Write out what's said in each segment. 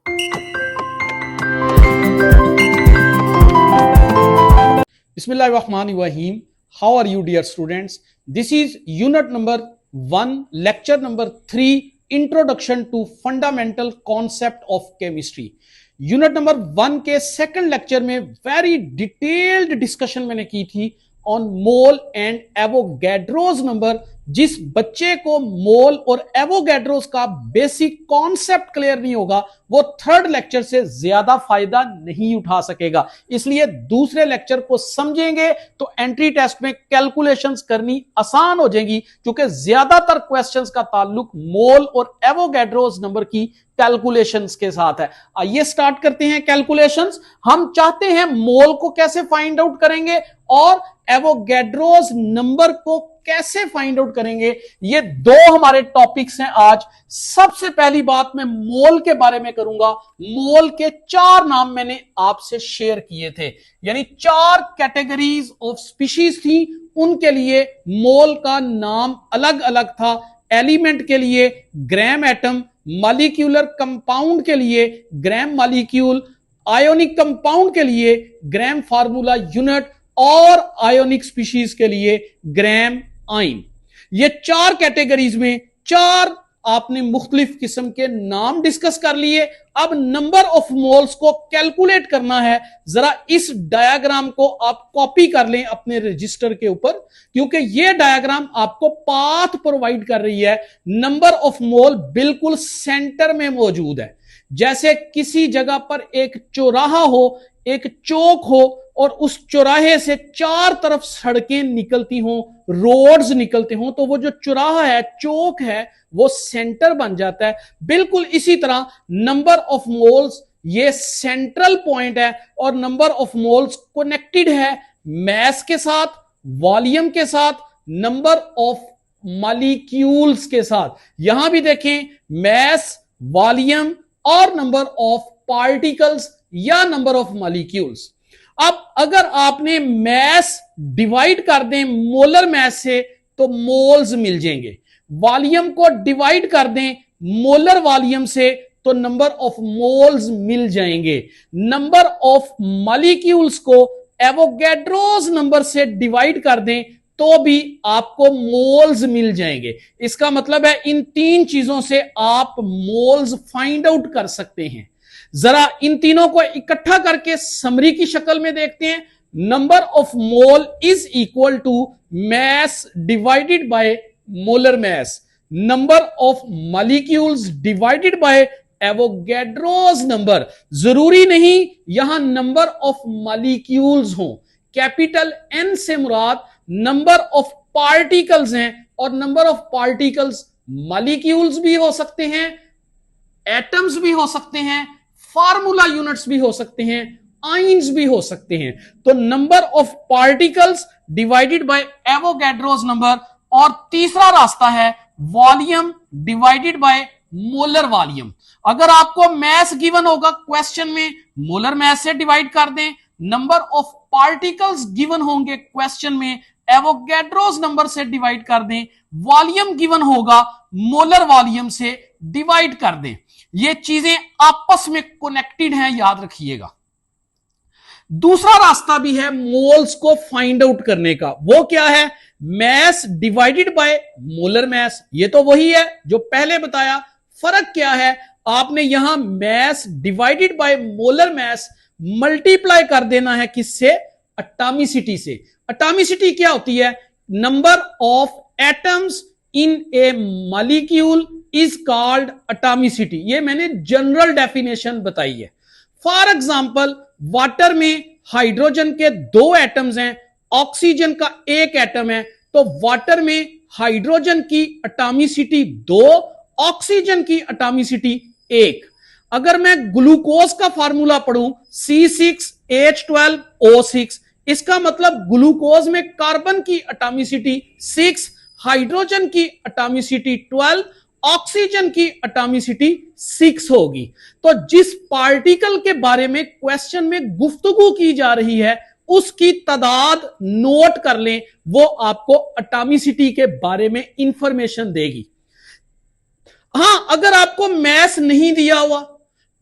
Bismillahirrahmanirrahim. How are you, dear students? This is unit number 1, lecture number 3, Introduction to Fundamental Concept of Chemistry. Unit number 1 के second lecture में very detailed discussion मैंने की थी on mole and Avogadro's number. जिस बच्चे को मोल और Avogadro's का बेसिक कॉन्सेप्ट क्लियर नहीं होगा वो थर्ड लेक्चर से ज्यादा फायदा नहीं उठा सकेगा। इसलिए दूसरे लेक्चर को समझेंगे तो एंट्री टेस्ट में कैलकुलेशंस करनी आसान हो जाएगी, क्योंकि ज्यादातर क्वेश्चंस का ताल्लुक मोल और एवोगैड्रोज नंबर की कैलकुलेशंस के साथ है। आइए स्टार्ट करते हैं कैलकुलेशंस। हम चाहते हैं मोल को कैसे फाइंड आउट करेंगे और एवोगैड्रोज नंबर को कैसे फाइंड आउट करेंगे। ये दो हमारे टॉपिक्स हैं आज। सबसे पहली बात मैं मोल के बारे में करूंगा। मोल के 4 नाम मैंने आपसे शेयर किए थे, यानी 4 कैटेगरीज ऑफ स्पीशीज थी, उनके लिए मोल का नाम अलग अलग था। एलिमेंट के लिए ग्राम एटम, मॉलिक्यूलर कंपाउंड के लिए ग्राम मॉलिक्यूल, आयोनिक कंपाउंड के लिए ग्राम फार्मूला यूनिट और आयोनिक स्पीशीज के लिए ग्राम आइन। ये 4 कैटेगरीज में 4 आपने मुख्तलिफ किस्म के नाम डिस्कस कर लिए। अब नंबर ऑफ मोल्स को कैलकुलेट करना है। जरा इस डायग्राम को आप कॉपी कर लें अपने रजिस्टर के ऊपर, क्योंकि यह डायग्राम आपको पाथ प्रोवाइड कर रही है। नंबर ऑफ मोल बिल्कुल सेंटर में मौजूद है। जैसे किसी जगह पर एक चौराहा हो, एक चौक हो और उस चौराहे से 4 तरफ सड़कें निकलती हों, रोड्स निकलते हों, तो वो जो चौराहा है, चौक है, वो सेंटर बन जाता है। बिल्कुल इसी तरह नंबर ऑफ मोल्स ये सेंट्रल पॉइंट है और नंबर ऑफ मोल्स कनेक्टेड है मैस के साथ, वॉल्यूम के साथ, नंबर ऑफ मॉलिक्यूल्स के साथ। यहां भी देखें मैस, वॉल्यूम और नंबर ऑफ पार्टिकल्स या नंबर ऑफ मॉलिक्यूल्स। अब अगर आपने मैस डिवाइड कर दें मोलर मैस से तो मोल्स मिल जाएंगे। वॉल्यूम को डिवाइड कर दें मोलर वॉल्यूम से तो नंबर ऑफ मोल्स मिल जाएंगे। नंबर ऑफ मॉलिक्यूल्स को एवोगैड्रोज नंबर से डिवाइड कर दें तो भी आपको मोल्स मिल जाएंगे। इसका मतलब है इन 3 चीजों से आप मोल्स फाइंड आउट कर सकते हैं। जरा इन तीनों को इकट्ठा करके समरी की शक्ल में देखते हैं। Number of mole is equal to mass divided by molar mass, number of molecules divided by Avogadro's number. जरूरी नहीं यहां नंबर ऑफ मॉलिक्यूल्स हो, कैपिटल एन से मुराद नंबर ऑफ पार्टिकल्स हैं और नंबर ऑफ पार्टिकल्स मॉलिक्यूल्स भी हो सकते हैं, एटम्स भी हो सकते हैं, फार्मूला यूनिट्स भी हो सकते हैं, आइंस भी हो सकते हैं। तो number of particles divided by Avogadro's number. और तीसरा रास्ता है volume divided by molar volume. अगर आपको मैस गिवन होगा क्वेश्चन में, मोलर मैस से डिवाइड कर दें। नंबर ऑफ पार्टिकल्स गिवन होंगे क्वेश्चन में, एवोगैड्रोज नंबर से डिवाइड कर दें। वॉल्यूम गिवन होगा, मोलर वॉल्यूम से डिवाइड कर दें। ये चीजें आपस में कनेक्टेड हैं, याद रखिएगा। दूसरा रास्ता भी है मोल्स को फाइंड आउट करने का। वो क्या है? Mass divided by molar mess. ये तो वही है जो पहले बताया। फर्क क्या है? आपने यहां mess divided by molar mass multiply कर देना है किससे? एटॉमिसिटी से। एटॉमिसिटी क्या होती है? Number of atoms in A molecule is called atomicity. ये मैंने जनरल डेफिनेशन बताई है। फॉर एग्जांपल वाटर में हाइड्रोजन के 2 एटम्स हैं, ऑक्सीजन का 1 एटम है, तो वाटर में हाइड्रोजन की एटॉमिसिटी 2, ऑक्सीजन की एटॉमिसिटी 1। अगर मैं ग्लूकोज का फार्मूला पढ़ूं C6H12O6, इसका मतलब ग्लूकोज में कार्बन की एटॉमिसिटी 6, हाइड्रोजन की एटॉमिसिटी 12, ऑक्सीजन की एटॉमिसिटी 6 होगी। तो जिस पार्टिकल के बारे में क्वेश्चन में गुफ्तगू की जा रही है उसकी तादाद नोट कर लें, वो आपको एटॉमिसिटी के बारे में इंफॉर्मेशन देगी। हां, अगर आपको मैस नहीं दिया हुआ,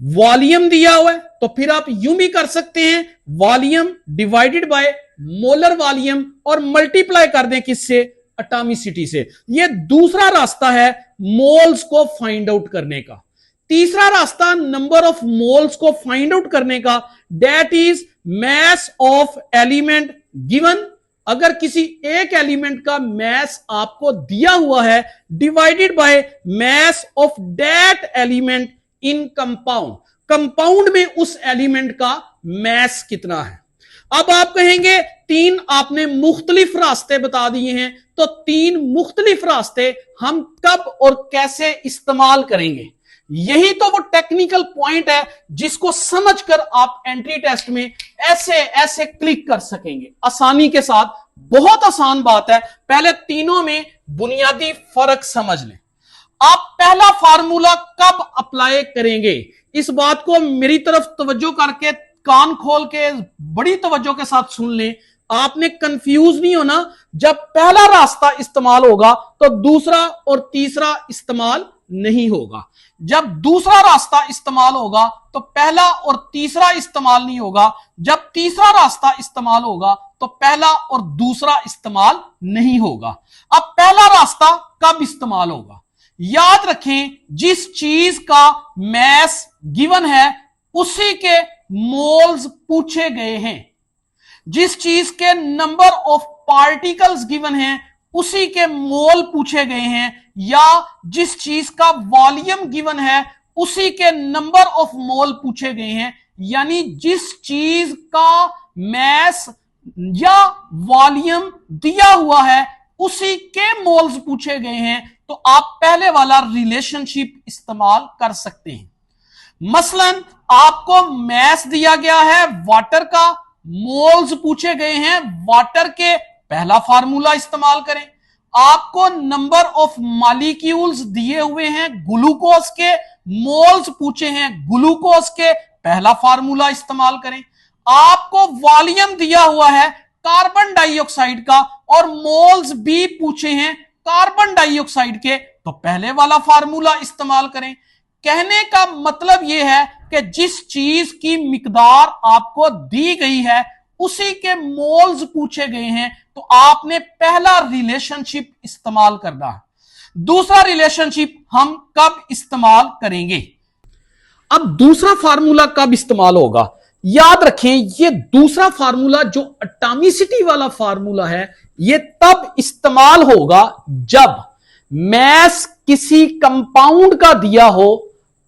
वॉल्यूम दिया हुआ है तो फिर आप यूं भी कर सकते हैं, volume divided by molar volume और मल्टीप्लाई कर दें किससे, एटॉमिसिटी से। यह दूसरा रास्ता है मोल्स को फाइंड आउट करने का। तीसरा रास्ता नंबर ऑफ मोल्स को फाइंड आउट करने का, that is mass of element given. अगर किसी एक एलिमेंट का मैस आपको दिया हुआ है, divided by mass of that element in compound, compound में उस एलिमेंट का मैस कितना है। अब आप कहेंगे तीन आपने मुख्तलिफ रास्ते बता दिए हैं, तो तीन मुख्तलिफ रास्ते हम कब और कैसे इस्तेमाल करेंगे। यही तो वो टेक्निकल पॉइंट है जिसको समझकर आप एंट्री टेस्ट में ऐसे ऐसे क्लिक कर सकेंगे आसानी के साथ। बहुत आसान बात है, पहले तीनों में बुनियादी फर्क समझ लें। आप पहला फार्मूला कब अप्लाई करेंगे, इस बात को मेरी तरफ तवज्जो करके कान खोल के बड़ी तवज्जो के साथ सुन लें। आपने कंफ्यूज नहीं होना। जब पहला रास्ता इस्तेमाल होगा तो दूसरा और तीसरा इस्तेमाल नहीं होगा। जब दूसरा रास्ता इस्तेमाल होगा तो पहला और तीसरा इस्तेमाल नहीं होगा। जब तीसरा रास्ता इस्तेमाल होगा तो पहला और दूसरा इस्तेमाल नहीं होगा। अब पहला रास्ता कब इस्तेमाल होगा, याद रखें, जिस चीज का मैस गिवन है उसी के मोल्स पूछे गए हैं। जिस चीज के नंबर ऑफ पार्टिकल्स गिवन हैं उसी के मोल पूछे गए हैं, या जिस चीज का वॉल्यूम गिवन है उसी के नंबर ऑफ मोल पूछे गए हैं। यानी जिस चीज का मैस या वॉल्यूम दिया हुआ है उसी के मोल्स पूछे गए हैं, तो आप पहले वाला रिलेशनशिप इस्तेमाल कर सकते हैं। मसलन आपको मैस दिया गया है वाटर का, मोल्स पूछे गए हैं वाटर के, पहला फार्मूला इस्तेमाल करें। आपको नंबर ऑफ मॉलिक्यूल्स दिए हुए हैं ग्लूकोज के, मोल्स पूछे हैं ग्लूकोज के, पहला फार्मूला इस्तेमाल करें। आपको वॉल्यूम दिया हुआ है कार्बन डाइऑक्साइड का और मोल्स भी पूछे हैं कार्बन डाइऑक्साइड के, तो पहले वाला फार्मूला इस्तेमाल करें। कहने का मतलब यह है कि जिस चीज की मिकदार आपको दी गई है उसी के मोल्स पूछे गए हैं, तो आपने पहला रिलेशनशिप इस्तेमाल करना है। दूसरा रिलेशनशिप हम कब इस्तेमाल करेंगे। अब दूसरा फार्मूला कब इस्तेमाल होगा, याद रखें, यह दूसरा फार्मूला जो एटॉमिसिटी वाला फार्मूला है यह तब इस्तेमाल होगा जब मैस किसी कंपाउंड का दिया हो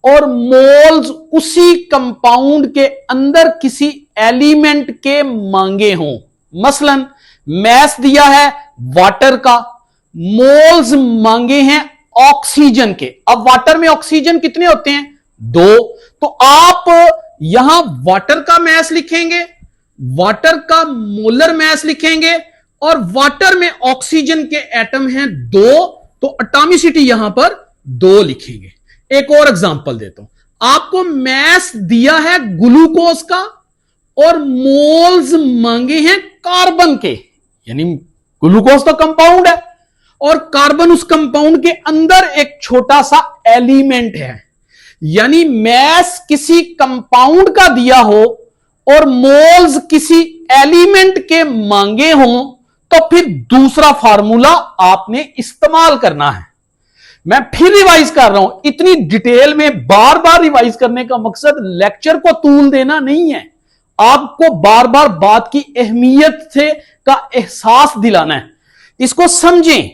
और मोल्स उसी कंपाउंड के अंदर किसी एलिमेंट के मांगे हों। मसलन मैस दिया है वाटर का, मोल्स मांगे हैं ऑक्सीजन के। अब वाटर में ऑक्सीजन कितने होते हैं, 2, तो आप यहां वाटर का मैस लिखेंगे, वाटर का मोलर मैस लिखेंगे, और वाटर में ऑक्सीजन के एटम हैं 2, तो एटॉमिसिटी यहां पर 2 लिखेंगे। एक और एग्जांपल देता हूं, आपको मैस दिया है ग्लूकोज का और मोल्स मांगे हैं कार्बन के, यानी ग्लूकोज तो कंपाउंड है और कार्बन उस कंपाउंड के अंदर एक छोटा सा एलिमेंट है। यानी मैस किसी कंपाउंड का दिया हो और मोल्स किसी एलिमेंट के मांगे हों, तो फिर दूसरा फार्मूला आपने इस्तेमाल करना है। मैं फिर रिवाइज कर रहा हूं, इतनी डिटेल में बार बार रिवाइज करने का मकसद लेक्चर को तूल देना नहीं है, आपको बार बार बात की अहमियत से का एहसास दिलाना है। इसको समझें,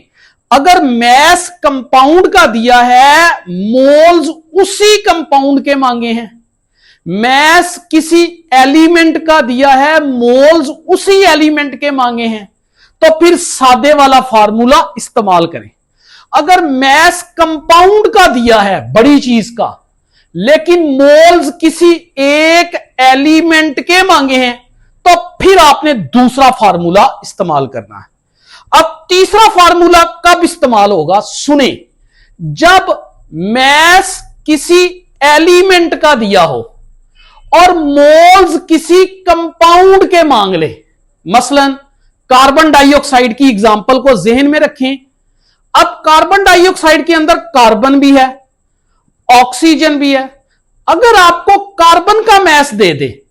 अगर मैस कंपाउंड का दिया है, मोल्स उसी कंपाउंड के मांगे हैं, मैस किसी एलिमेंट का दिया है, मोल्स उसी एलिमेंट के मांगे हैं, तो फिर सादे वाला फार्मूला इस्तेमाल करें। अगर मैस कंपाउंड का दिया है बड़ी चीज का, लेकिन मोल्स किसी एक एलिमेंट के मांगे हैं, तो फिर आपने दूसरा फार्मूला इस्तेमाल करना है। अब तीसरा फार्मूला कब इस्तेमाल होगा, सुने, जब मैस किसी एलिमेंट का दिया हो और मोल्स किसी कंपाउंड के मांग ले। मसलन कार्बन डाइऑक्साइड की एग्जांपल को जहन में रखें। अब कार्बन डाइऑक्साइड के अंदर कार्बन भी है, ऑक्सीजन भी है। अगर आपको कार्बन का मैस दे दे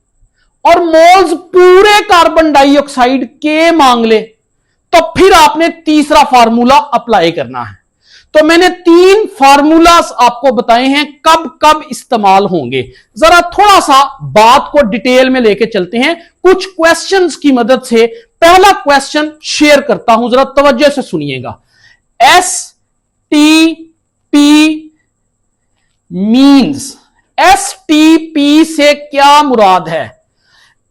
और मोल्स पूरे कार्बन डाइऑक्साइड के मांग ले, तो फिर आपने तीसरा फार्मूला अप्लाई करना है। तो मैंने 3 फार्मूलास आपको बताए हैं कब कब इस्तेमाल होंगे। जरा थोड़ा सा बात को डिटेल में लेके चलते हैं कुछ क्वेश्चंस की मदद से। पहला क्वेश्चन शेयर करता हूं, जरा तवज्जो से सुनिएगा। STP मीन्स, STP से क्या मुराद है?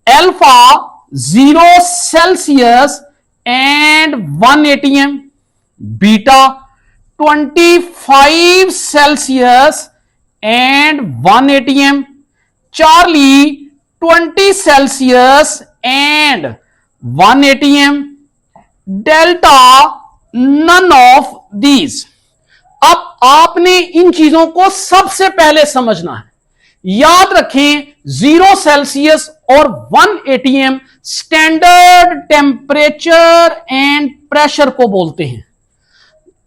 Alpha 0 Celsius and 1 atm, beta 25 Celsius and 1 atm, Charlie 20 Celsius and 1 atm, delta none of these. अब आपने इन चीजों को सबसे पहले समझना है। याद रखें 0 सेल्सियस और 1 atm standard temperature and pressure को बोलते हैं।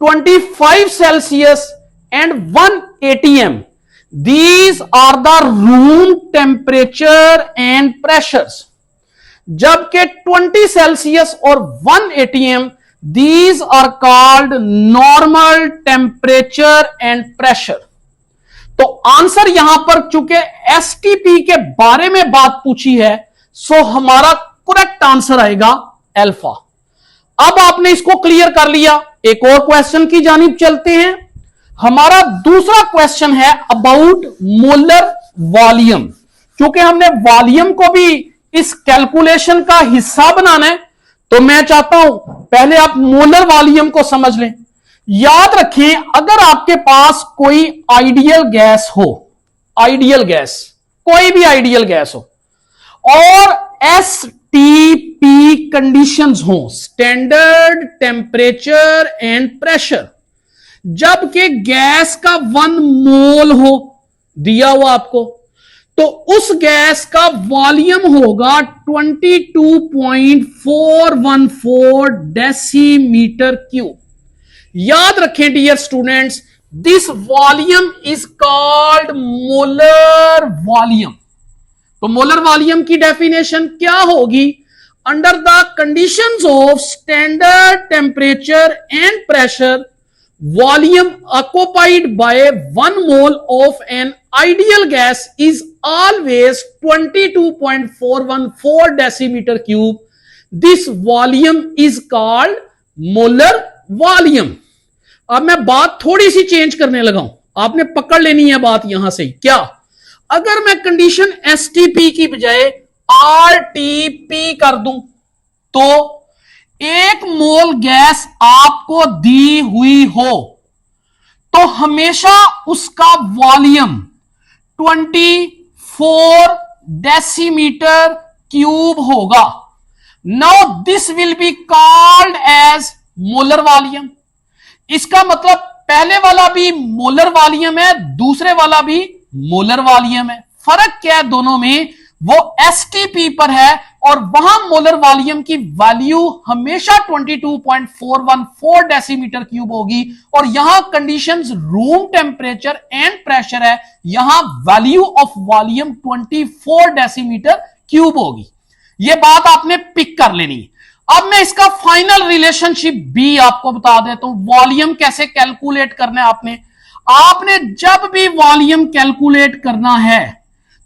25 Celsius and 1 atm, these are the room temperature and pressures, जबकि 20 सेल्सियस और 1 atm, these are called normal temperature and pressure। तो आंसर यहां पर चूंकि STP के बारे में बात पूछी है, सो हमारा करेक्ट आंसर आएगा अल्फा। अब आपने इसको क्लियर कर लिया, एक और क्वेश्चन की जानिब चलते हैं। हमारा दूसरा क्वेश्चन है अबाउट मोलर वॉल्यूम। क्योंकि हमने वॉल्यूम को भी इस कैलकुलेशन का हिस्सा बनाना है, तो मैं चाहता हूं पहले आप मोलर वॉल्यूम को समझ लें। याद रखें, अगर आपके पास कोई आइडियल गैस हो, आइडियल गैस, कोई भी आइडियल गैस हो, और STP कंडीशंस हो, स्टैंडर्ड टेम्परेचर एंड प्रेशर, जबकि गैस का 1 मोल हो दिया हुआ आपको, तो उस गैस का वॉल्यूम होगा 22.414 डेसीमीटर क्यूब। याद रखें dear students, this volume is called molar volume. तो मोलर वॉल्यूम की डेफिनेशन क्या होगी? Under the conditions of standard temperature and pressure, volume occupied by 1 mole of an ideal gas is always 22.414 decimeter cube. This volume is called molar volume. अब मैं बात थोड़ी सी change करने लगा हूं, आपने पकड़ लेनी है बात यहां से। क्या? अगर मैं कंडीशन STP की बजाय RTP कर दूं, तो 1 मोल गैस आपको दी हुई हो तो हमेशा उसका वॉल्यूम 24 डेसीमीटर क्यूब होगा। Now this will be called as molar volume. इसका मतलब पहले वाला भी मोलर वॉल्यूम है, दूसरे वाला भी मोलर वॉल्यूम है। फर्क क्या है दोनों में? वो STP पर है और वहां मोलर वॉल्यूम की वैल्यू हमेशा 22.414 डेसीमीटर क्यूब होगी, और यहां conditions room temperature and pressure है, यहां value of volume 24 decimetre cube होगी। यह बात आपने पिक कर लेनी। अब मैं इसका फाइनल रिलेशनशिप भी आपको बता देता हूं। वॉल्यूम कैसे कैलकुलेट करना है आपने जब भी वॉल्यूम कैलकुलेट करना है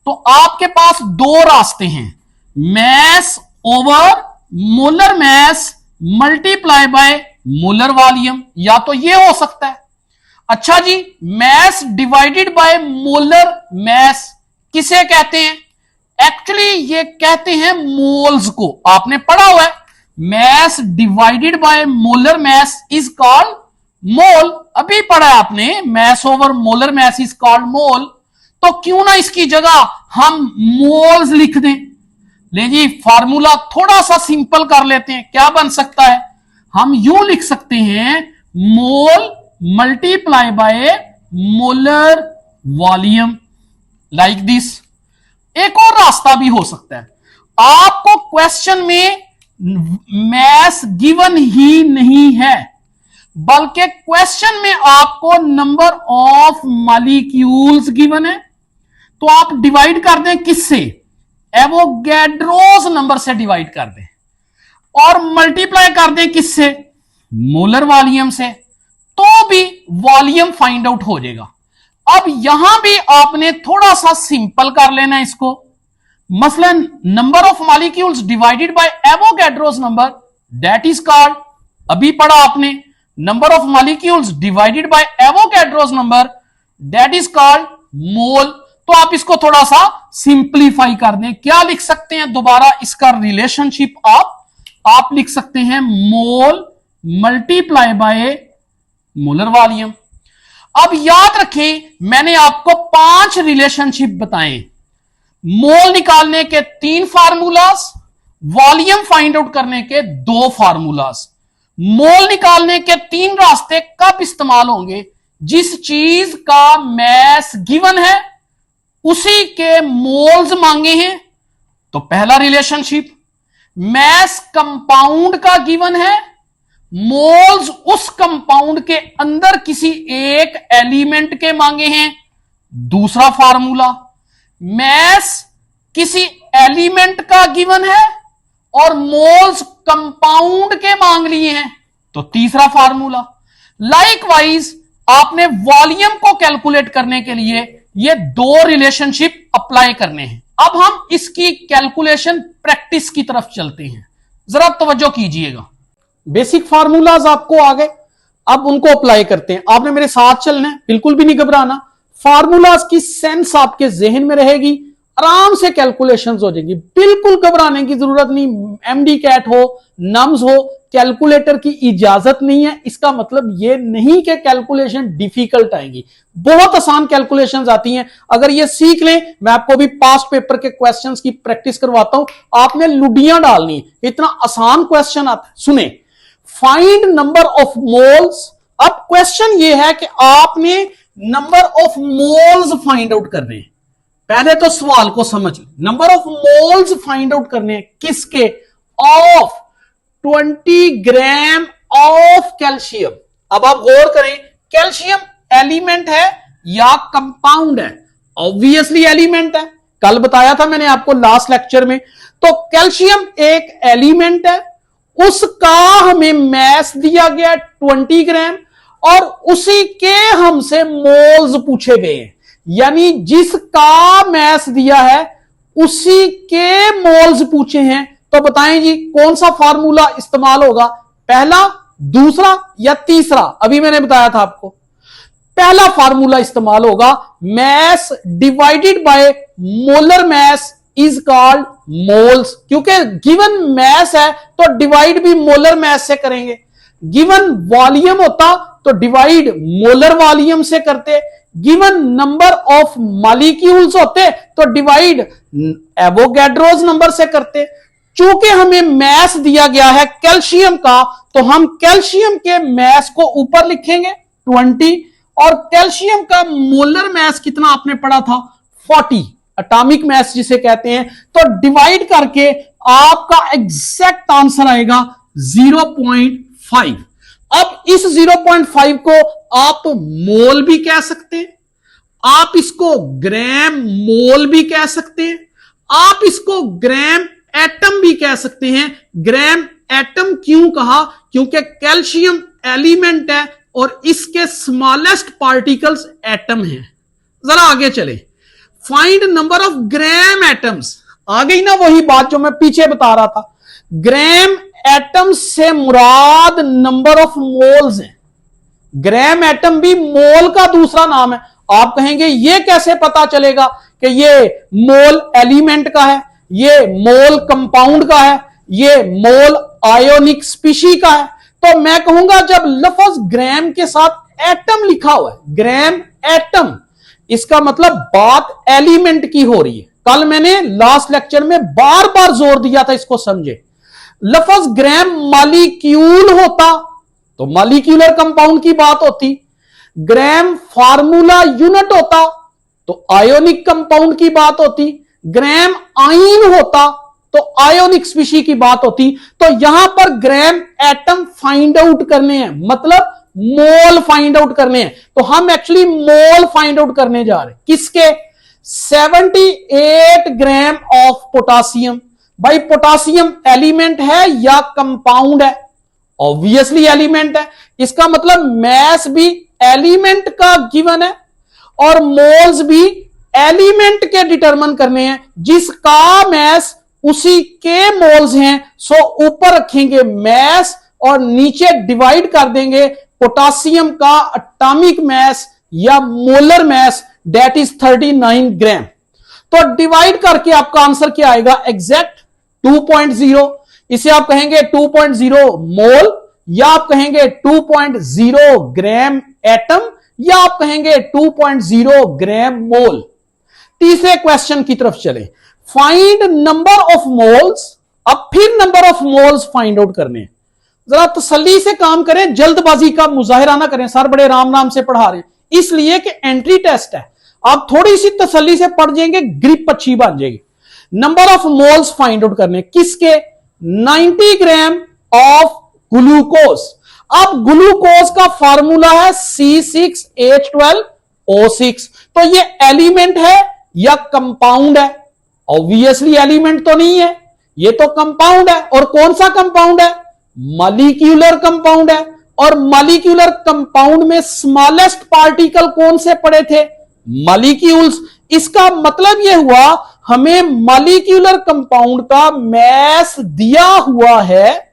तो आपके पास 2 रास्ते हैं, mass over molar mass multiply by molar volume. या तो ये हो सकता है, अच्छा जी, mass divided by molar mass किसे कहते हैं? एक्चुअली ये कहते हैं मोल्स को। आपने पढ़ा हुआ है, mass divided by molar mass is called mole. अभी पढ़ा है आपने, mass over molar mass is called mole. तो क्यों ना इसकी जगह हम मोल्स लिख दें। ले जी, फार्मूला थोड़ा सा सिंपल कर लेते हैं। क्या बन सकता है? हम यूं लिख सकते हैं, mole multiply by molar volume, like this. एक और रास्ता भी हो सकता है, आपको क्वेश्चन में मैस गिवन ही नहीं है, बल्कि क्वेश्चन में आपको नंबर ऑफ मॉलिक्यूल्स गिवन है। तो आप डिवाइड कर दें किससे, एवोगैड्रोस नंबर से डिवाइड कर दें, और मल्टीप्लाई कर दें किससे, मोलर वॉल्यूम से, तो भी वॉल्यूम फाइंड आउट हो जाएगा। अब यहां भी आपने थोड़ा सा सिंपल कर लेना इसको, मसलन number of molecules divided by Avogadro's number that is called, अभी पढ़ा आपने, number of molecules divided by Avogadro's number that is called mole. तो आप इसको थोड़ा सा सिंप्लीफाई कर दें, क्या लिख सकते हैं दोबारा इसका रिलेशनशिप, आप लिख सकते हैं mole multiply by molar volume. अब याद रखें मैंने आपको 5 रिलेशनशिप बताए, मोल निकालने के 3 फार्मूलास, वॉल्यूम फाइंड आउट करने के 2 फार्मूलास। मोल निकालने के 3 रास्ते कब इस्तेमाल होंगे, जिस चीज का मैस गिवन है उसी के मोल्स मांगे हैं, तो पहला रिलेशनशिप। मैस कंपाउंड का गिवन है, मोल्स उस कंपाउंड के अंदर किसी एक एलिमेंट के मांगे हैं, दूसरा फार्मूला। मैस किसी एलिमेंट का गिवन है और मोल्स कंपाउंड के मांग लिए हैं, तो तीसरा फार्मूला। लाइकवाइज आपने वॉल्यूम को कैलकुलेट करने के लिए ये 2 रिलेशनशिप अप्लाई करने हैं। अब हम इसकी कैलकुलेशन प्रैक्टिस की तरफ चलते हैं, जरा तवज्जो कीजिएगा। बेसिक फार्मूलाज आपको आ गए, अब उनको अप्लाई करते हैं। आपने मेरे साथ चलना है, बिल्कुल भी नहीं घबराना। फार्मूलाज की सेंस आपके जहन में रहेगी, आराम से कैलकुलेशंस हो जाएगी, बिल्कुल घबराने की जरूरत नहीं। एमडी कैट हो, नम्स हो, कैलकुलेटर की इजाजत नहीं है। इसका मतलब यह नहीं कि कैलकुलेशन डिफिकल्ट आएंगी, बहुत आसान कैलकुलेशंस आती हैं। अगर ये सीख लें, मैं आपको भी पास्ट पेपर के क्वेश्चंस की प्रैक्टिस करवाता हूं, आपने लुडियां डालनी, इतना आसान क्वेश्चन आता है। सुने, फाइंड नंबर ऑफ मोल्स। अब क्वेश्चन ये है कि आपने number of moles find out करने हैं। पहले तो सवाल को समझ, number of moles find out करने हैं किसके, ऑफ 20 ग्राम ऑफ कैल्शियम। अब आप गौर करें, कैल्शियम एलिमेंट है या कंपाउंड है? ऑब्वियसली एलिमेंट है, कल बताया था मैंने आपको लास्ट लेक्चर में। तो कैल्शियम एक एलिमेंट है, उसका हमें मैस दिया गया 20 ग्राम और उसी के हमसे मोल्स पूछे गए हैं, यानी जिसका मैस दिया है उसी के मोल्स पूछे हैं। तो बताएं जी कौन सा फार्मूला इस्तेमाल होगा, पहला, दूसरा या तीसरा? अभी मैंने बताया था आपको, पहला फार्मूला इस्तेमाल होगा, mess divided by molar mass is called moles. क्योंकि गिवन मैस है तो डिवाइड भी मोलर मैस से करेंगे, गिवन वॉल्यूम होता तो डिवाइड मोलर वॉल्यूम से करते, गिवन नंबर ऑफ मॉलिक्यूल्स होते तो डिवाइड एवोगैड्रोस नंबर से करते। चूंकि हमें मैस दिया गया है कैल्शियम का, तो हम कैल्शियम के मैस को ऊपर लिखेंगे 20, और कैल्शियम का मोलर मैस कितना आपने पढ़ा था, 40, एटॉमिक मैस जिसे कहते हैं। तो डिवाइड करके आपका एग्जैक्ट आंसर आएगा 0.5। अब इस 0.5 को आप मोल भी कह सकते हैं, आप इसको ग्राम मोल भी कह सकते हैं, आप इसको ग्राम एटम भी कह सकते हैं। ग्राम एटम क्यों कहा, क्योंकि कैल्शियम एलिमेंट है और इसके स्मॉलेस्ट पार्टिकल्स एटम हैं। जरा आगे चले, find number of gram atoms. आ गई ना वही बात जो मैं पीछे बता रहा था, ग्राम एटम से मुराद नंबर ऑफ मोल्स है। ग्राम एटम भी मोल का दूसरा नाम है। आप कहेंगे ये कैसे पता चलेगा कि ये मोल एलिमेंट का है, ये मोल कंपाउंड का है, ये मोल आयोनिक स्पीशी का है? तो मैं कहूंगा जब लफ्ज ग्राम के साथ एटम लिखा हुआ है, ग्राम एटम, इसका मतलब बात एलिमेंट की हो रही है। कल मैंने लास्ट लेक्चर में बार बार जोर दिया था, इसको समझे। लफ्ज ग्राम मॉलिक्यूल होता तो मॉलिक्यूलर कंपाउंड की बात होती, ग्राम फार्मूला यूनिट होता तो आयोनिक कंपाउंड की बात होती, ग्राम आइन होता तो आयोनिक स्पीशी की बात होती। तो यहां पर ग्राम एटम फाइंड आउट करने हैं, मतलब मोल फाइंड आउट करने हैं। तो हम एक्चुअली मोल फाइंड आउट करने जा रहे हैं, किसके? 78 ग्राम ऑफ पोटासियम। भाई पोटासियम एलिमेंट है या कंपाउंड है? ऑब्वियसली एलिमेंट है, इसका मतलब मास भी एलिमेंट का गिवन है और मोल्स भी एलिमेंट के डिटरमिन करने हैं, जिसका मास उसी के मोल्स हैं। सो ऊपर रखेंगे मास और नीचे डिवाइड कर देंगे पोटासियम का एटॉमिक मास या मोलर मास, दैट इज 39 ग्राम। तो डिवाइड करके आपका आंसर क्या आएगा? एग्जैक्ट 2.0। इसे आप कहेंगे 2.0 मोल, या आप कहेंगे 2.0 ग्राम एटम, या आप कहेंगे 2.0 ग्राम मोल। तीसरे क्वेश्चन की तरफ चले। Find number of moles. अब फिर number of moles find out करने हैं। जरा तसल्ली से काम करें, जल्दबाजी का मुजाहिरा ना करें। सर बड़े राम नाम से पढ़ा रहे हैं, इसलिए कि एंट्री टेस्ट है। आप थोड़ी सी तसल्ली से पढ़ जाएंगे, ग्रिप अच्छी बन जाएगी। Number of moles find out करने किसके? 90 ग्राम ऑफ ग्लूकोज। अब ग्लूकोज का फार्मूला है C6H12O6। तो ये एलिमेंट है या कंपाउंड है? ऑब्वियसली एलिमेंट तो नहीं है, ये तो कंपाउंड है। और कौन सा कंपाउंड है? मॉलिक्यूलर कंपाउंड है। और मॉलिक्यूलर कंपाउंड में स्मॉलेस्ट पार्टिकल कौन से पड़े थे? मॉलिक्यूल्स। इसका मतलब यह हुआ हमें मॉलिक्यूलर कंपाउंड का मास दिया हुआ है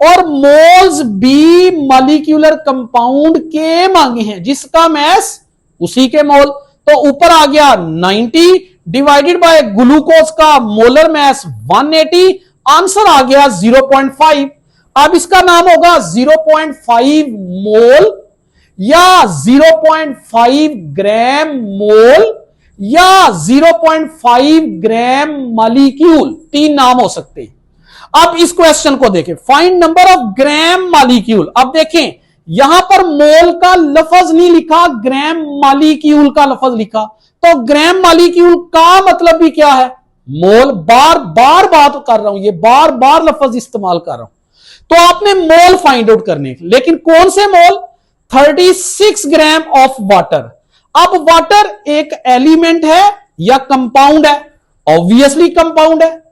और मोल्स भी मॉलिक्यूलर कंपाउंड के मांगे हैं, जिसका मास उसी के मोल। तो ऊपर आ गया 90 डिवाइडेड बाय ग्लूकोज का मोलर मास 180, आंसर आ गया 0.5। अब इसका नाम होगा 0.5 मोल या 0.5 ग्राम मोल या 0.5 ग्राम मॉलिक्यूल, तीन नाम हो सकते हैं। अब इस क्वेश्चन को देखें, find number of gram molecule. अब देखें यहां पर मोल का लफ्ज नहीं लिखा, ग्राम मॉलिक्यूल का लफ्ज लिखा। तो ग्राम मॉलिक्यूल का मतलब भी क्या है? मोल। बार बार बात कर रहा हूं, ये बार बार लफ्ज इस्तेमाल कर रहा हूं। तो आपने मोल फाइंड आउट करने, लेकिन कौन से मोल? 36 ग्राम ऑफ वाटर। अब वाटर एक एलिमेंट है या कंपाउंड है? ऑब्वियसली कंपाउंड है।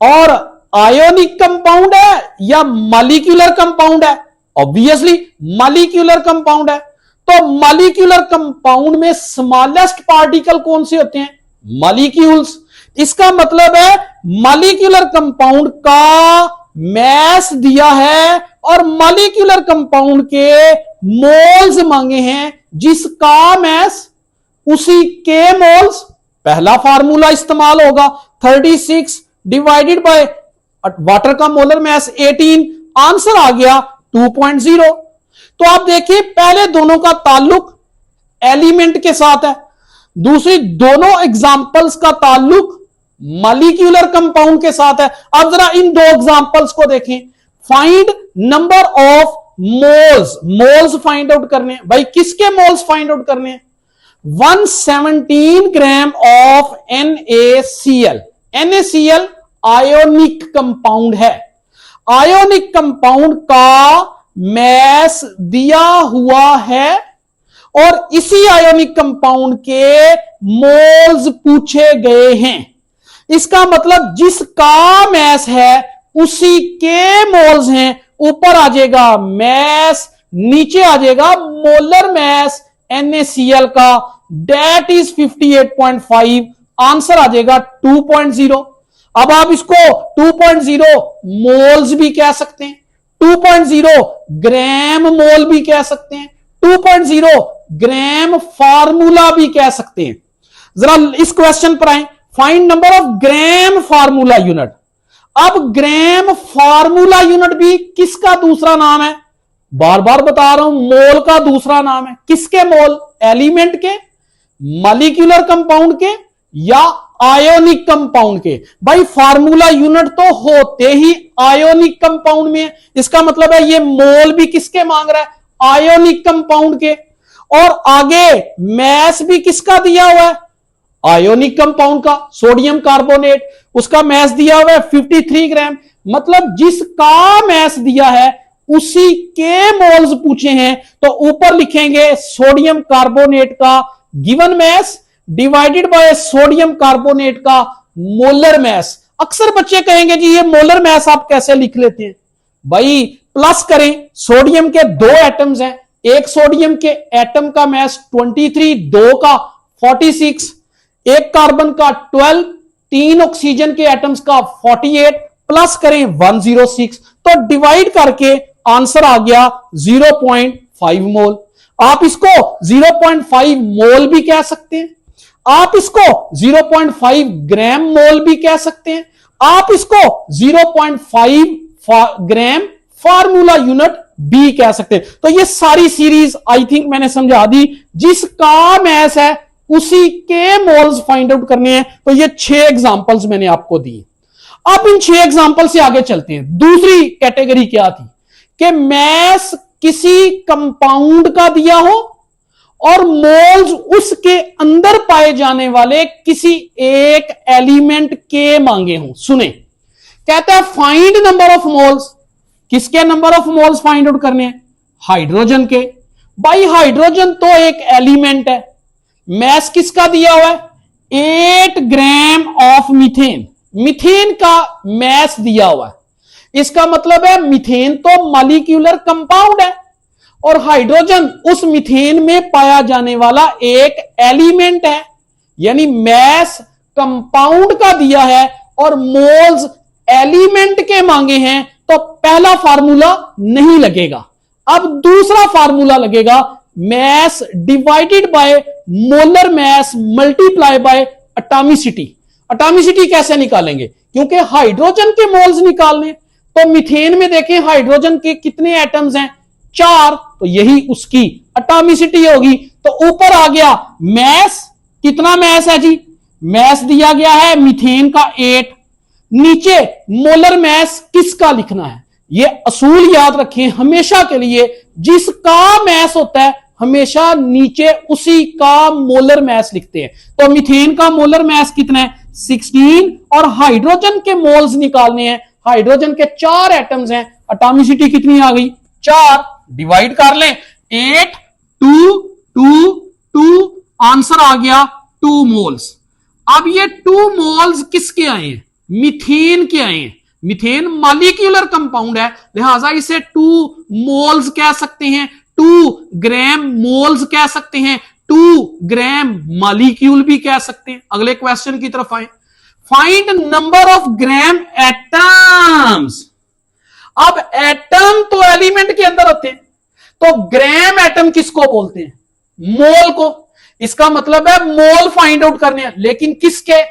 और आयोनिक कंपाउंड है या मॉलिक्यूलर कंपाउंड है? ऑब्वियसली मॉलिक्यूलर कंपाउंड है। तो मॉलिक्यूलर कंपाउंड में स्मॉलेस्ट पार्टिकल कौन से होते हैं? मॉलिक्यूल्स। इसका मतलब है मॉलिक्यूलर कंपाउंड का मास दिया है और मॉलिक्यूलर कंपाउंड के मोल्स मांगे हैं, जिसका मास उसी के मोल्स। पहला फार्मूला इस्तेमाल होगा 36 डिवाइडेड बाय वाटर का मोलर मास 18, आंसर आ गया 2.0। तो आप देखिए पहले दोनों का ताल्लुक एलिमेंट के साथ है, दूसरी दोनों एग्जाम्पल्स का ताल्लुक मॉलिक्यूलर कंपाउंड के साथ है। अब जरा इन दो एग्जाम्पल्स को देखें। Find number of moles. Moles find out करने, भाई किसके मोल्स फाइंड आउट करने? 117 gram of NaCl। NaCl ionic compound है। आयोनिक कंपाउंड का मास दिया हुआ है और इसी आयोनिक कंपाउंड के मोल्स पूछे गए हैं। इसका मतलब जिसका मास है उसी के मोल्स हैं। ऊपर आ जाएगा मास, नीचे आ जाएगा मोलर मास NaCl का, डेट इज 58.5, आंसर आ जाएगा 2.0। अब आप इसको 2.0 मोल्स भी कह सकते हैं, 2.0 ग्राम मोल भी कह सकते हैं, 2.0 ग्राम फार्मूला भी कह सकते हैं। जरा इस क्वेश्चन पर आए, find number of gram formula unit. अब ग्राम फार्मूला यूनिट भी किसका दूसरा नाम है? बार बार बता रहा हूं, मोल का दूसरा नाम है। किसके मोल? एलिमेंट के, मॉलिक्यूलर कंपाउंड के या आयोनिक कंपाउंड के। भाई फार्मूला यूनिट तो होते ही आयोनिक कंपाउंड में है, इसका मतलब है ये मोल भी किसके मांग रहा है? आयोनिक कंपाउंड के। और आगे मास भी किसका दिया हुआ है? आयोनिक कंपाउंड का। सोडियम कार्बोनेट, उसका मास दिया हुआ है 53 ग्राम। मतलब जिसका मास दिया है उसी के मोल्स पूछे हैं। तो ऊपर लिखेंगे सोडियम कार्बोनेट का given mass, divided by sodium carbonate का मोलर मैस। अक्सर बच्चे कहेंगे जी ये मोलर मैस आप कैसे लिख लेते हैं? भाई प्लस करें, सोडियम के दो एटम्स हैं, एक सोडियम के एटम का मैस 23, दो का 46, एक कार्बन का 12, तीन ऑक्सीजन के एटम्स का 48, प्लस करें 106, तो डिवाइड करके आंसर आ गया 0.5 मोल। आप इसको 0.5 मोल भी कह सकते हैं, आप इसको 0.5 ग्राम मोल भी कह सकते हैं, आप इसको 0.5 ग्राम फार्मूला यूनिट भी कह सकते हैं। तो ये सारी सीरीज आई थिंक मैंने समझा दी। जिसका मैस है उसी के मोल्स फाइंड आउट करने हैं। तो ये 6 एग्जांपल्स मैंने आपको दी। अब इन 6 एग्जांपल से आगे चलते हैं। दूसरी कैटेगरी क्या थी कि मैस किसी कंपाउंड का दिया हो और मोल्स उसके अंदर पाए जाने वाले किसी एक एलिमेंट के मांगे हों। सुने, कहता है फाइंड नंबर ऑफ मोल्स। किसके number of moles find out करने हैं? हाइड्रोजन के। भाई हाइड्रोजन तो एक एलिमेंट है, मैस किसका दिया हुआ है? 8 ग्राम ऑफ मीथेन। मीथेन का मैस दिया हुआ है, इसका मतलब है मीथेन तो मॉलिक्यूलर कंपाउंड है और हाइड्रोजन उस मीथेन में पाया जाने वाला एक एलिमेंट है। यानी मैस कंपाउंड का दिया है और मोल्स एलिमेंट के मांगे हैं, तो पहला फार्मूला नहीं लगेगा। अब दूसरा फार्मूला लगेगा, mass divided by molar mass multiply by atomicity. Atomicity कैसे निकालेंगे? क्योंकि हाइड्रोजन के मोल्स निकालने, तो मीथेन में देखें हाइड्रोजन के कितने एटम्स हैं? 4, तो यही उसकी एटॉमिसिटी होगी। तो ऊपर आ गया मैस, कितना मैस है जी? मैस दिया गया है मीथेन का 8। नीचे मोलर मैस किसका लिखना है? ये असूल याद रखें हमेशा के लिए, जिसका मैस होता है हमेशा नीचे उसी का मोलर मैस लिखते हैं। तो मीथेन का मोलर मैस कितना है? 16, और हाइड्रोजन के मोल्स निकालने हैं। हाइड्रोजन के 4 एटम्स हैं, एटॉमिसिटी कितनी आ गई? 4। डिवाइड कर लें, 8, 2, 2, 2, आंसर आ गया 2 मोल्स। अब ये 2 मोल्स किसके आए हैं? मीथेन के आए हैं। मीथेन मॉलिक्यूलर कंपाउंड है, लिहाजा इसे 2 मोल्स कह सकते हैं, 2 ग्राम मोल्स कह सकते हैं, 2 ग्राम मॉलिक्यूल भी कह सकते हैं। अगले क्वेश्चन की तरफ आए, find number of gram atoms. अब एटम तो एलिमेंट के अंदर होते हैं, तो ग्राम एटम किसको बोलते हैं? मोल को। इसका मतलब है मोल फाइंड आउट करने हैं, लेकिन किसके?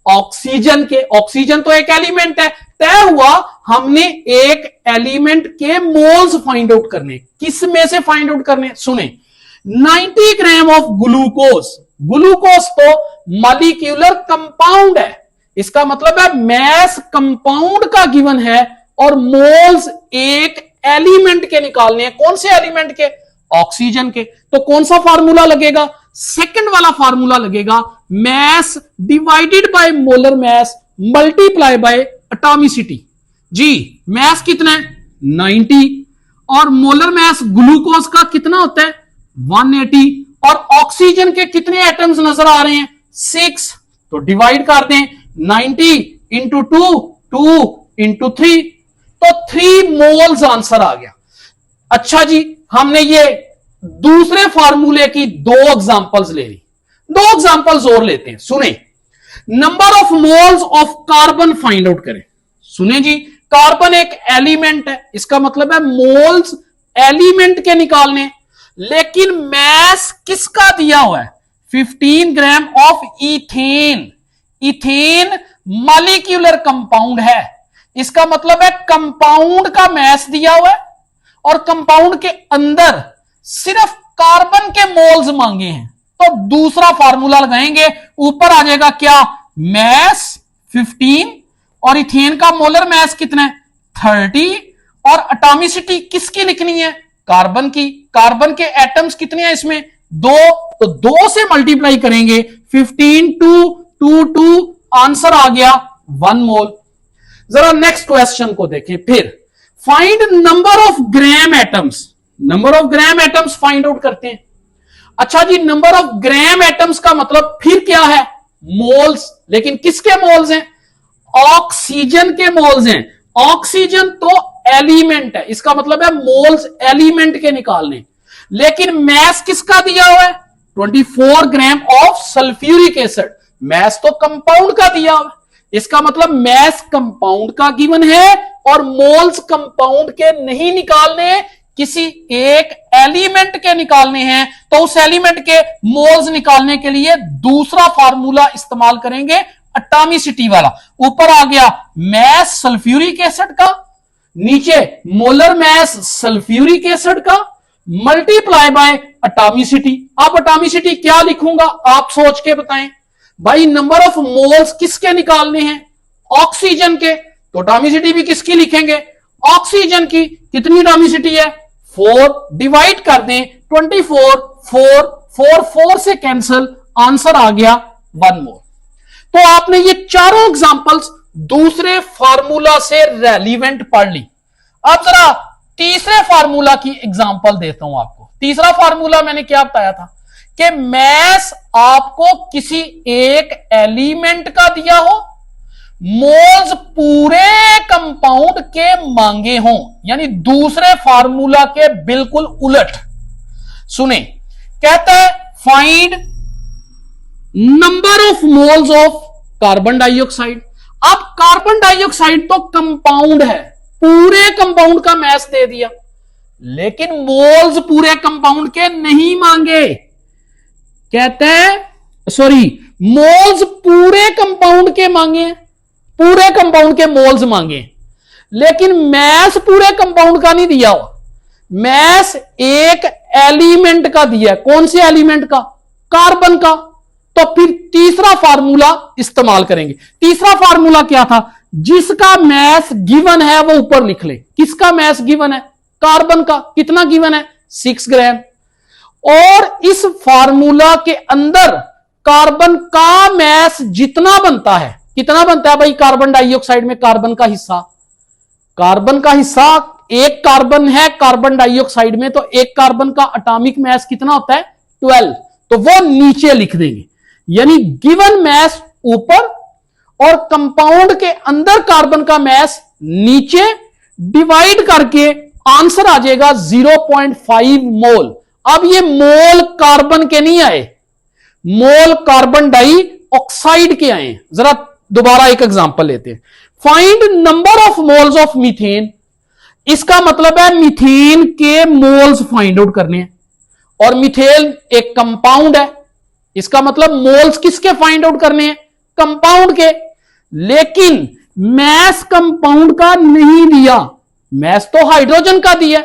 ऑक्सीजन के। ऑक्सीजन तो एक एलिमेंट है, तय हुआ हमने एक एलिमेंट के मोल्स फाइंड आउट करने। किस में से फाइंड आउट करने? सुने, 90 ग्राम ऑफ ग्लूकोज। ग्लूकोज तो मॉलिक्यूलर कंपाउंड है, इसका मतलब है मैस कंपाउंड का गिवन है और मोल्स एक एलिमेंट के निकालने हैं। कौन से एलिमेंट के? ऑक्सीजन के। तो कौन सा फार्मूला लगेगा? सेकंड वाला फार्मूला लगेगा, mass divided by molar mass multiply by atomicity. जी मैस कितना है? 90, और मोलर मैस ग्लूकोज का कितना होता है? 180, और ऑक्सीजन के कितने एटम्स नजर आ रहे हैं? 6। तो डिवाइड कर दें, 90 इंटू 2, 2 इंटू 3, तो 3 मोल्स आंसर आ गया। अच्छा जी, हमने ये दूसरे फार्मूले की 2 एग्जांपल्स ले ली, 2 एग्जांपल्स और लेते हैं। सुने, number of moles of carbon find out करें। सुने जी, कार्बन एक एलिमेंट है, इसका मतलब है मोल्स एलिमेंट के निकालने, लेकिन मैस किसका दिया हुआ है? 15 gram of ethane. Ethane molecular compound है, इसका मतलब है कंपाउंड का मैस दिया हुआ है और कंपाउंड के अंदर सिर्फ कार्बन के मोल्स मांगे हैं। तो दूसरा फार्मूला लगाएंगे, ऊपर आ जाएगा क्या? मैस 15, और इथेन का मोलर मैस कितना है? 30, और एटॉमिसिटी किसकी लिखनी है? कार्बन की। कार्बन के एटम्स कितने हैं इसमें? 2, तो 2 से मल्टीप्लाई करेंगे, 15 2 2, आंसर आ गया 1 मोल। जरा नेक्स्ट क्वेश्चन को देखें फिर, find number of gram atoms. Number of gram atoms find out करते हैं। अच्छा जी, नंबर ऑफ ग्राम एटम्स का मतलब फिर क्या है? मोल्स। लेकिन किसके मोल्स हैं? ऑक्सीजन के मोल्स हैं। ऑक्सीजन तो एलिमेंट है, इसका मतलब है मोल्स एलिमेंट के निकालने। लेकिन मैस किसका दिया हुआ है? 24 gram of sulphuric acid. Mass तो कंपाउंड का दिया हुआ है, इसका मतलब मैस कंपाउंड का गिवन है और मोल्स कंपाउंड के नहीं निकालने, किसी एक एलिमेंट के निकालने हैं। तो उस एलिमेंट के मोल्स निकालने के लिए दूसरा फार्मूला इस्तेमाल करेंगे, एटॉमिसिटी वाला। ऊपर आ गया मैस सल्फ्यूरिक एसिड का, नीचे मोलर मैस सल्फ्यूरिक एसिड का, मल्टीप्लाई बाय एटॉमिसिटी। अब एटॉमिसिटी क्या लिखूंगा आप सोच के बताएं भाई। नंबर ऑफ मोल्स किसके निकालने हैं? ऑक्सीजन के, तो एटॉमिसिटी भी किसकी लिखेंगे? ऑक्सीजन की। कितनी एटॉमिसिटी है? 4। डिवाइड कर दें 24, 4 से कैंसल, आंसर आ गया 1 मोल। तो आपने ये चारों एग्जांपल्स दूसरे फार्मूला से रेलिवेंट पढ़ ली। अब जरा तीसरे फार्मूला की एग्जांपल देता हूं आपको। तीसरा फार्मूला मैंने क्या बताया था कि मैस आपको किसी एक एलिमेंट का दिया हो, मोल्स पूरे कंपाउंड के मांगे हों, यानी दूसरे फार्मूला के बिल्कुल उलट। सुने, कहता है find number of moles of carbon dioxide. अब कार्बन डाइऑक्साइड तो कंपाउंड है, पूरे कंपाउंड का मैस दे दिया, लेकिन मोल्स पूरे कंपाउंड के नहीं मांगे। कहते हैं सॉरी, मोल्स पूरे कंपाउंड के मांगे, पूरे कंपाउंड के मोल्स मांगे, लेकिन मैस पूरे कंपाउंड का नहीं दिया हुआ। मैस एक एलिमेंट का दिया है। कौन से एलिमेंट का? कार्बन का। तो फिर तीसरा फार्मूला इस्तेमाल करेंगे। तीसरा फार्मूला क्या था? जिसका मैस गिवन है वो ऊपर लिख ले। किसका मैस गिवन है? कार्बन का। कितना गिवन है? 6 ग्राम। और इस फार्मूला के अंदर कार्बन का मैस जितना बनता है, कितना बनता है भाई कार्बन डाइऑक्साइड में? कार्बन का हिस्सा, कार्बन का हिस्सा, एक कार्बन है कार्बन डाइऑक्साइड में, तो एक कार्बन का एटॉमिक मैस कितना होता है? 12। तो वो नीचे लिख देंगे, यानी गिवन मैस ऊपर और कंपाउंड के अंदर कार्बन का मैस नीचे, डिवाइड करके आंसर आ जाएगा 0.5 मोल। अब ये मोल कार्बन के नहीं आए, मोल कार्बन डाइऑक्साइड के आए। जरा दोबारा एक एग्जांपल लेते हैं। Find number of moles of methane. इसका मतलब है मीथेन के मोल्स फाइंड आउट करने हैं, और मीथेन एक कंपाउंड है, इसका मतलब मोल्स किसके फाइंड आउट करने हैं? कंपाउंड के। लेकिन मैस कंपाउंड का नहीं दिया, मैस तो हाइड्रोजन का दिया,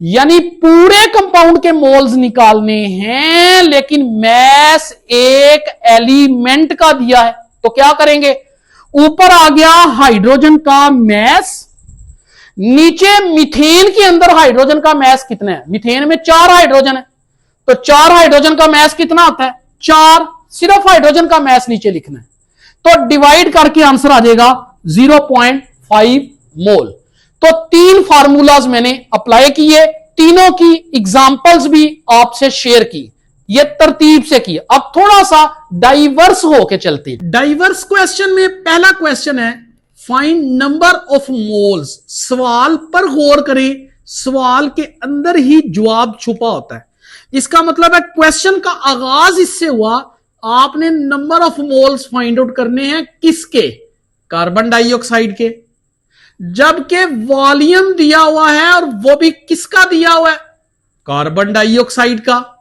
यानी पूरे कंपाउंड के मोल्स निकालने हैं, लेकिन मैस एक एलिमेंट का दिया है। तो क्या करेंगे? ऊपर आ गया हाइड्रोजन का मैस, नीचे मीथेन के अंदर हाइड्रोजन का मैस कितना है? मीथेन में 4 हाइड्रोजन है, तो 4 हाइड्रोजन का मैस कितना आता है? 4। सिर्फ हाइड्रोजन का मैस नीचे लिखना है, तो डिवाइड करके आंसर आ जाएगा 0.5 मोल। तो 3 फार्मूलाज मैंने अप्लाई किए, तीनों की एग्जांपल्स भी आपसे शेयर की, ये तरतीब से की। अब थोड़ा सा डाइवर्स होके चलते। डाइवर्स क्वेश्चन में पहला क्वेश्चन है फाइंड नंबर ऑफ मोल्स। सवाल पर गौर करें, सवाल के अंदर ही जवाब छुपा होता है। इसका मतलब है क्वेश्चन का आगाज इससे हुआ, आपने number of moles find out करने हैं किसके? कार्बन डाइऑक्साइड के, जबकि वॉल्यूम दिया हुआ है, और वो भी किसका दिया हुआ है? कार्बन डाइऑक्साइड का।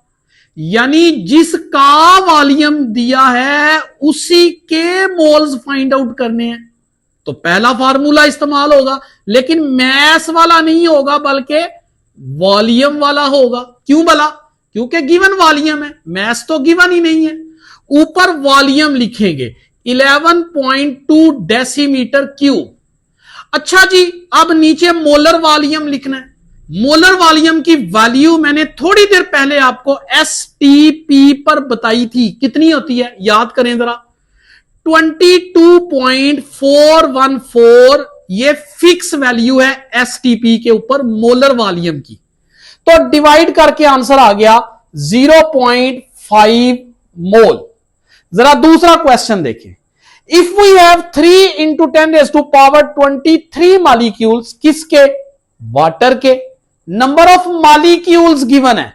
यानी जिसका वॉल्यूम दिया है उसी के मोल्स फाइंड आउट करने हैं, तो पहला फार्मूला इस्तेमाल होगा, लेकिन मैस वाला नहीं होगा बल्कि वॉल्यूम वाला होगा। क्यों भला? क्योंकि गिवन वॉल्यूम है, मैस तो गिवन ही नहीं है। ऊपर वॉल्यूम लिखेंगे 11.2 डेसीमीटर क्यूब। अच्छा जी, अब नीचे मोलर वॉल्यूम लिखना है। मोलर वॉल्यूम की वैल्यू मैंने थोड़ी देर पहले आपको एसटीपी पर बताई थी, कितनी होती है याद करें जरा, 22.414। ये फिक्स वैल्यू है एसटीपी के ऊपर मोलर वॉल्यूम की। तो डिवाइड करके आंसर आ गया 0.5 मोल। जरा दूसरा क्वेश्चन देखें। If we have 3 into 10⁻23 molecules, किसके? वाटर के। नंबर ऑफ मॉलिक्यूल्स गिवन है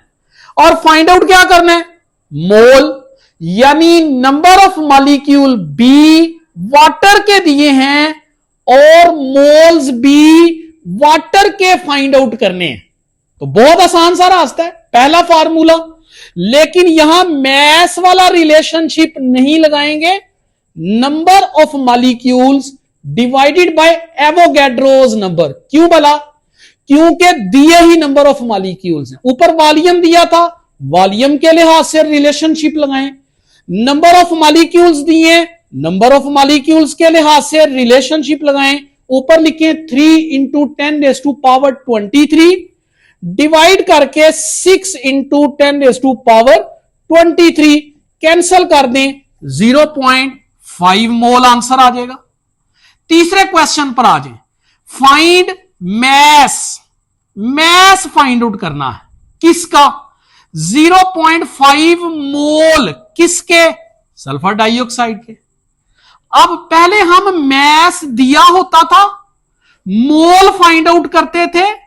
और फाइंड आउट क्या करना है? मोल। यानी नंबर ऑफ मॉलिक्यूल बी वाटर के दिए हैं और मोल्स भी वाटर के फाइंड आउट करने हैं। तो बहुत आसान सा रास्ता है, पहला फार्मूला। लेकिन यहां मैस वाला रिलेशनशिप नहीं लगाएंगे, number of molecules divided by Avogadro's number. क्यों भला? क्योंकि दिए ही नंबर ऑफ मॉलिक्यूल्स हैं। ऊपर वॉल्यूम दिया था, वॉल्यूम के लिहाज से रिलेशनशिप लगाएं। नंबर ऑफ मॉलिक्यूल्स दिए, नंबर ऑफ मॉलिक्यूल्स के लिहाज से रिलेशनशिप लगाएं। ऊपर लिखे 3 इंटू 10⁻23 डिवाइड करके 6 इंटू 10⁻23 कैंसल कर दें, 0.5 मोल आंसर आ जाएगा। तीसरे क्वेश्चन पर आ जाए। Find mass. Mass find out करना है किसका? 0.5 मोल किसके? सल्फर डाइऑक्साइड के। अब पहले हम मैस दिया होता था, मोल फाइंड आउट करते थे।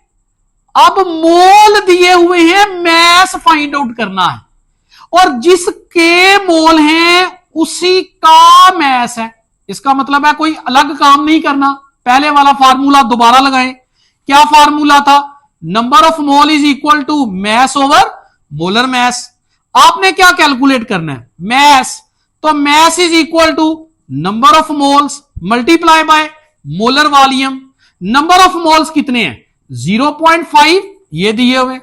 अब मोल दिए हुए हैं, मैस फाइंड आउट करना है और जिसके मोल हैं उसी का मैस है। इसका मतलब है कोई अलग काम नहीं करना। पहले वाला फार्मूला दोबारा लगाएं। क्या फार्मूला था? Number of mole is equal to mass over molar mass. आपने क्या कैलकुलेट करना है? मैस। तो mass is equal to number of moles multiply by molar volume. नंबर ऑफ मोल्स कितने हैं? 0.5 ये दिए हुए।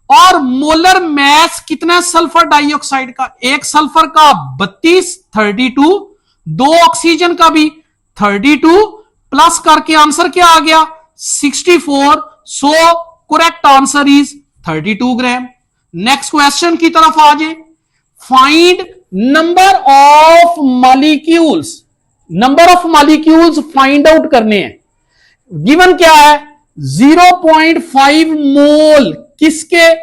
और मोलर मैस कितना? सल्फर डाइऑक्साइड का, एक सल्फर का 32, 32, दो ऑक्सीजन का भी 32, प्लस करके आंसर क्या आ गया? 64। So correct answer is 32 gram. Next question की तरफ आ जाए। Find number of molecules. Number of molecules find out करने हैं। गिवन क्या है? 0.5 मोल किसके?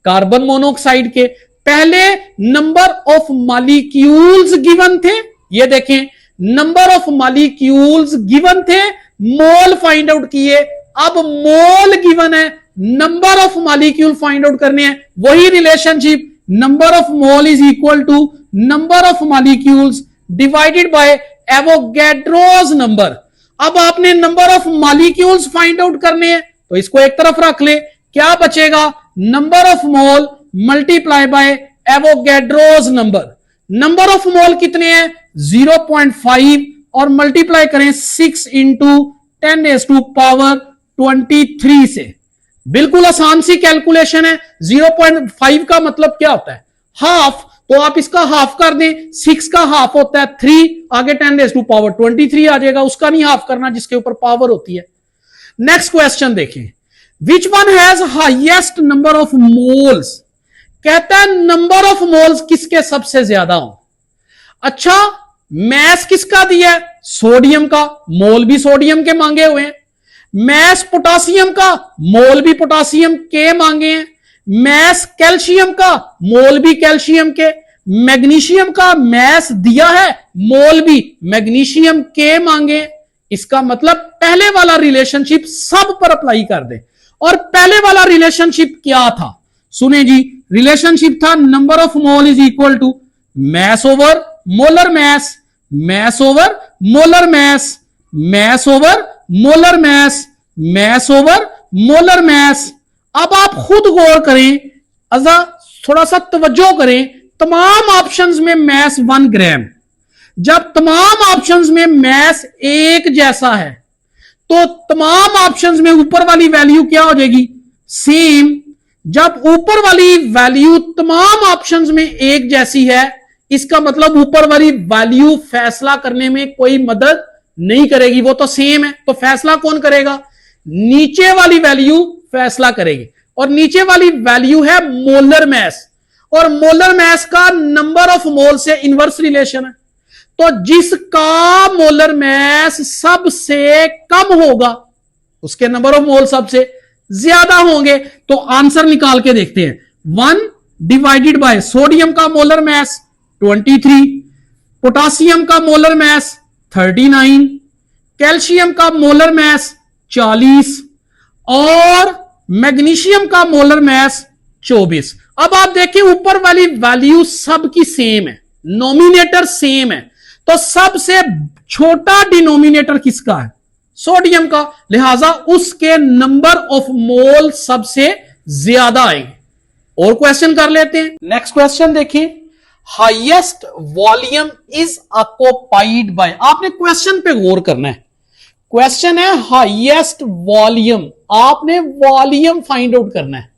कार्बन मोनोऑक्साइड के। पहले नंबर ऑफ मॉलिक्यूल्स गिवन थे, ये देखें, नंबर ऑफ मॉलिक्यूल्स गिवन थे, मोल फाइंड आउट किए। अब मोल गिवन है, number of molecule find out करने हैं। वही relationship, number of mole is equal to number of molecules divided by Avogadro's number. अब आपने number of molecules find out करने हैं, तो इसको एक तरफ रख ले। क्या बचेगा? Number of mole multiply by Avogadro's number. Number of मोल कितने हैं? 0.5 और मल्टीप्लाई करें 6 इंटू 10⁻23 से। बिल्कुल आसान सी कैलकुलेशन है। 0.5 का मतलब क्या होता है? हाफ। तो आप इसका हाफ कर दें। 6 का हाफ होता है 3, आगे 10⁻23 आ जाएगा। उसका नहीं हाफ करना जिसके ऊपर पावर होती है। नेक्स्ट क्वेश्चन देखें। विच one has highest number of moles? कहता है नंबर ऑफ मोल्स किसके सबसे ज्यादा हो। अच्छा, मैस किसका दिया है? सोडियम का। मोल भी सोडियम के मांगे हुए हैं। मैस पोटासियम का, मोल भी पोटासियम के मांगे हैं। मैस कैल्शियम का, मोल भी कैल्शियम के। मैग्नीशियम का मैस दिया है, मोल भी मैग्नीशियम के मांगे। इसका मतलब पहले वाला रिलेशनशिप सब पर अप्लाई कर दे। और पहले वाला रिलेशनशिप क्या था? सुने जी, रिलेशनशिप था number of mole is equal to mass over molar mass, mass over molar mass, mass over molar mass, mass over molar mass. अब आप खुद गौर करें, अजा थोड़ा सा तवज्जो करें। तमाम ऑप्शंस में मैस 1 ग्राम। जब तमाम ऑप्शंस में मैस एक जैसा है तो तमाम ऑप्शंस में ऊपर वाली वैल्यू क्या हो जाएगी? सेम। जब ऊपर वाली वैल्यू तमाम ऑप्शंस में एक जैसी है, इसका मतलब ऊपर वाली वैल्यू फैसला करने में कोई मदद नहीं करेगी, वो तो सेम है। तो फैसला कौन करेगा? नीचे वाली वैल्यू फैसला करेगी। और नीचे वाली वैल्यू है मोलर मैस, और मोलर मैस का नंबर ऑफ मोल से इनवर्स रिलेशन है। तो जिसका मोलर मैस सबसे कम होगा उसके नंबर ऑफ मोल सबसे ज्यादा होंगे। तो आंसर निकाल के देखते हैं। 1 डिवाइडेड बाय सोडियम का मोलर मास 23, पोटासियम का मोलर मास 39, कैल्शियम का मोलर मास 40 और मैग्नीशियम का मोलर मास 24। अब आप देखिए ऊपर वाली वैल्यू सबकी सेम है, नोमिनेटर सेम है, तो सबसे छोटा डिनोमिनेटर किसका है? सोडियम का, लिहाजा उसके नंबर ऑफ मोल सबसे ज्यादा आएंगे। और क्वेश्चन कर लेते हैं। नेक्स्ट क्वेश्चन देखिए, highest volume is occupied by, आपने क्वेश्चन पे गौर करना है। क्वेश्चन है हाईएस्ट वॉल्यूम, आपने वॉल्यूम फाइंड आउट करना है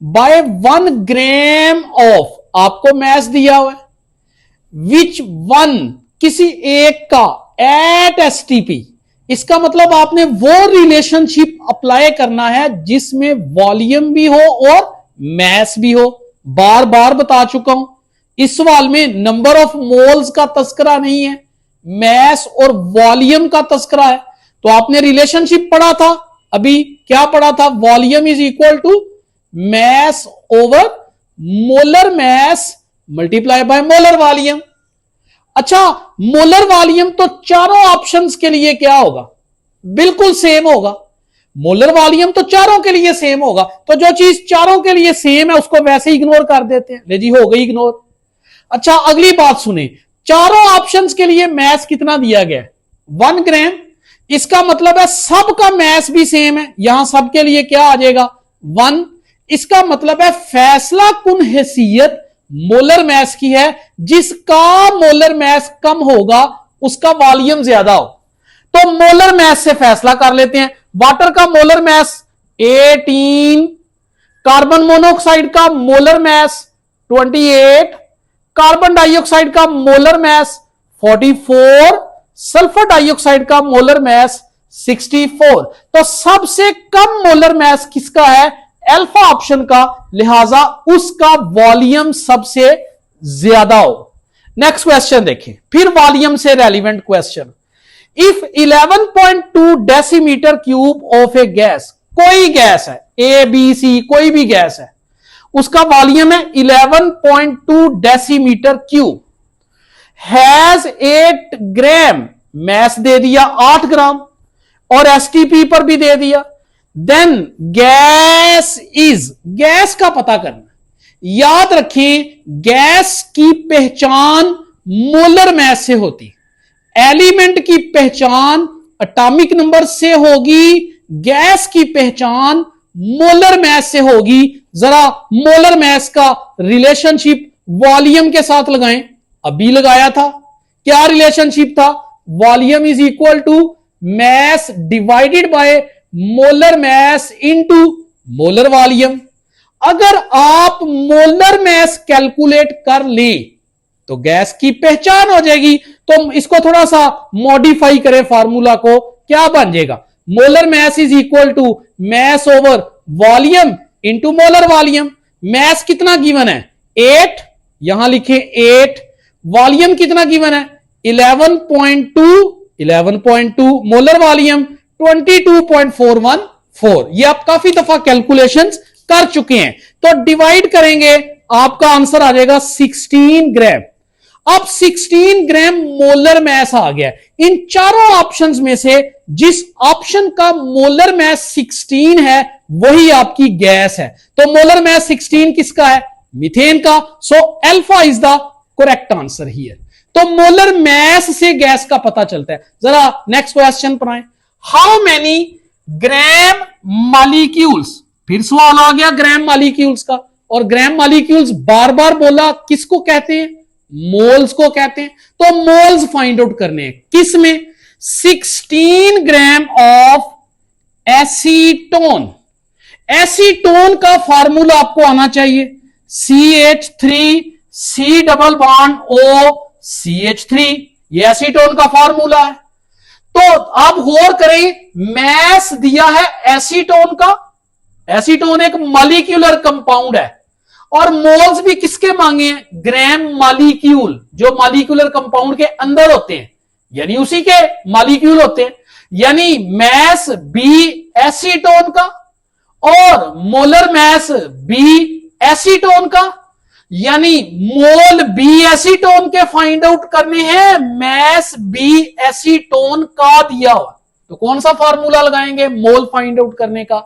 बाय 1 ग्राम ऑफ, आपको मैस दिया हुआ है, विच वन, किसी एक का, एट एसटीपी। इसका मतलब आपने वो रिलेशनशिप अप्लाई करना है जिसमें वॉल्यूम भी हो और मैस भी हो। बार बार बता चुका हूं, इस सवाल में नंबर ऑफ मोल्स का तस्करा नहीं है, मैस और वॉल्यूम का तस्करा है। तो आपने रिलेशनशिप पढ़ा था, अभी क्या पढ़ा था? Volume is equal to mass over molar mass multiply by molar volume. अच्छा, मोलर वॉल्यूम तो चारों ऑप्शंस के लिए क्या होगा? बिल्कुल सेम होगा। मोलर वॉल्यूम तो चारों के लिए सेम होगा, तो जो चीज चारों के लिए सेम है उसको वैसे इग्नोर कर देते हैं। ले जी, हो गई इग्नोर। अच्छा, अगली बात सुने, चारों ऑप्शंस के लिए मैस कितना दिया गया है? 1 ग्राम। इसका मतलब है सबका मैस भी सेम है, यहां सबके लिए क्या आ जाएगा? 1। इसका मतलब है फैसला कुन हैसियत मोलर मैस की है, जिसका मोलर मैस कम होगा उसका वॉल्यूम ज्यादा हो। तो मोलर मैस से फैसला कर लेते हैं। वाटर का मोलर मैस 18, कार्बन मोनोऑक्साइड का मोलर मैस 28, कार्बन डाइऑक्साइड का मोलर मैस 44, सल्फर डाइऑक्साइड का मोलर मैस 64। तो सबसे कम मोलर मैस किसका है? अल्फा ऑप्शन का, लिहाजा उसका वॉल्यूम सबसे ज्यादा हो। नेक्स्ट क्वेश्चन देखें, फिर वॉल्यूम से relevant question. If 11.2 decimetre cube of A gas, कोई गैस है, ए बी सी कोई भी गैस है, उसका वॉल्यूम है 11.2 decimetre cube, has 8 gram, mass दे दिया 8 ग्राम और एसटीपी पर भी दे दिया, देन गैस इज, गैस का पता करना। याद रखें, गैस की पहचान मोलर मैस से होती, एलिमेंट की पहचान एटॉमिक नंबर से होगी, गैस की पहचान मोलर मैस से होगी। जरा मोलर मैस का रिलेशनशिप वॉल्यूम के साथ लगाएं, अभी लगाया था, क्या रिलेशनशिप था? Volume is equal to mass divided by molar mass into molar volume. अगर आप मोलर मैस कैलकुलेट कर ले तो गैस की पहचान हो जाएगी। तो इसको थोड़ा सा मॉडिफाई करें फार्मूला को, क्या बन जाएगा? Molar mass is equal to mass over volume into molar volume. Mass कितना गिवन है? 8, यहां लिखे 8। वॉल्यूम कितना गिवन है? 11.2 मोलर वॉल्यूम 22.414। ये आप काफी दफा कैलकुलेशंस कर चुके हैं। तो डिवाइड करेंगे, आपका आंसर आ जाएगा 16 ग्राम। अब 16 ग्राम मोलर मैस आ गया। इन चारों ऑप्शंस में से जिस ऑप्शन का मोलर मैस 16 है वही आपकी गैस है। तो मोलर मैस 16 किसका है? मीथेन का। So alpha is the correct answer here. तो मोलर मैस से गैस का पता चलता है। जरा नेक्स्ट क्वेश्चन पर आए, हाउ मेनी ग्राम मॉलिक्यूल्स, फिर सवाल आ गया ग्राम मॉलिक्यूल्स का, और ग्राम मॉलिक्यूल्स बार बार बोला, किसको कहते हैं? मोल्स को कहते हैं। तो मोल्स फाइंड आउट करने हैं, किस में? 16 ग्राम ऑफ एसीटोन। एसीटोन का फार्मूला आपको आना चाहिए, CH3 C double bond O CH3, ये एसीटोन का फार्मूला है। तो आप गौर करें, मैस दिया है एसीटोन का, एसीटोन एक मॉलिक्यूलर कंपाउंड है, और मोल्स भी किसके मांगे हैं? ग्राम मॉलिक्यूल, जो मॉलिक्यूलर कंपाउंड के अंदर होते हैं, यानी उसी के मॉलिक्यूल होते हैं। यानी मैस बी एसीटोन का और मोलर मैस बी एसीटोन का, यानी मोल बी एसीटोन के फाइंड आउट करने हैं, मैस बी एसीटोन का दिया हुआ, तो कौन सा फार्मूला लगाएंगे मोल फाइंड आउट करने का?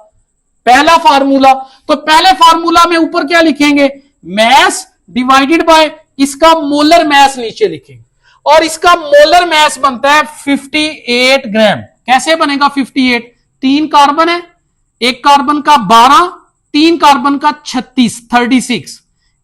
पहला फार्मूला, तो पहले फार्मूला में ऊपर क्या लिखेंगे, मैस डिवाइडेड बाय इसका मोलर मैस नीचे लिखेंगे, और इसका मोलर मैस बनता है 58 ग्राम। कैसे बनेगा 58? 3 कार्बन है, एक कार्बन का 12, 3 कार्बन का 36,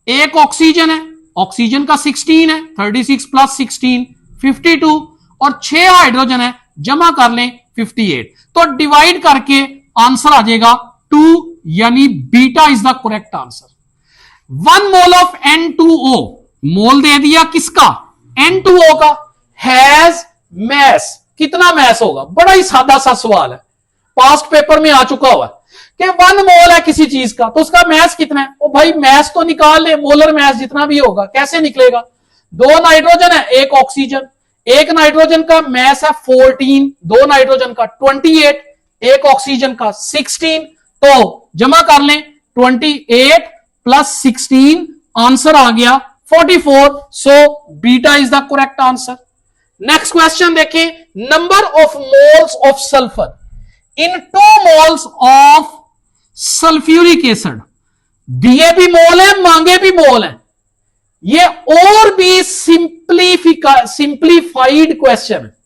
एक ऑक्सीजन है, ऑक्सीजन का 16 है, 36 प्लस 16 52, और 6 हाइड्रोजन है, जमा कर लें 58, तो डिवाइड करके आंसर आ जाएगा 2, यानी beta is the correct answer. 1 mole of N2O, मोल दे दिया किसका, N2O का, हैज मैस, कितना मैस होगा? बड़ा ही सादा सा सवाल है, पास्ट पेपर में आ चुका हुआ कि 1 मोल है किसी चीज का, तो उसका मैस कितना है? ओ भाई मैस तो निकाल ले, मोलर मैस जितना भी होगा। कैसे निकलेगा? 2 नाइट्रोजन है, एक ऑक्सीजन, एक नाइट्रोजन का मैस है 14, 2 नाइट्रोजन का 28, एक ऑक्सीजन का 16, तो जमा कर लें 28 प्लस 16, आंसर आ गया 44, so beta is the correct answer. Next question देखिए, number of moles of sulphur in 2 moles of sulphuric acid, दिए भी मोल है, मांगे भी मोल है, ये और भी सिंप्लीफाइड क्वेश्चन है,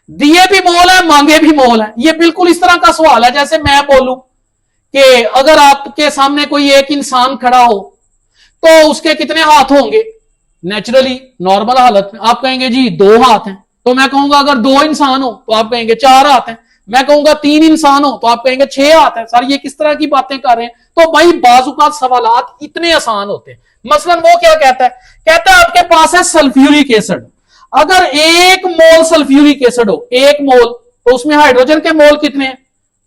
दिए भी मोल है, मांगे भी मोल है। ये बिल्कुल इस तरह का सवाल है जैसे मैं बोलूं कि अगर आपके सामने कोई एक इंसान खड़ा हो तो उसके कितने हाथ होंगे? नेचुरली नॉर्मल हालत में आप कहेंगे जी 2 हाथ हैं, तो मैं कहूंगा अगर 2 इंसान हो तो आप कहेंगे 4 हाथ हैं, मैं कहूंगा 3 इंसान हो तो आप कहेंगे 6 हाथ हैं। सर ये किस तरह की बातें कर रहे हैं? तो भाई बाजुकात सवालात इतने आसान होते हैं। मसलन वो क्या कहता है, कहता है आपके पास है सल्फ्यूरिक एसिड, अगर 1 मोल सल्फ्यूरिक एसिड हो, 1 मोल, तो उसमें हाइड्रोजन के मोल कितने हैं?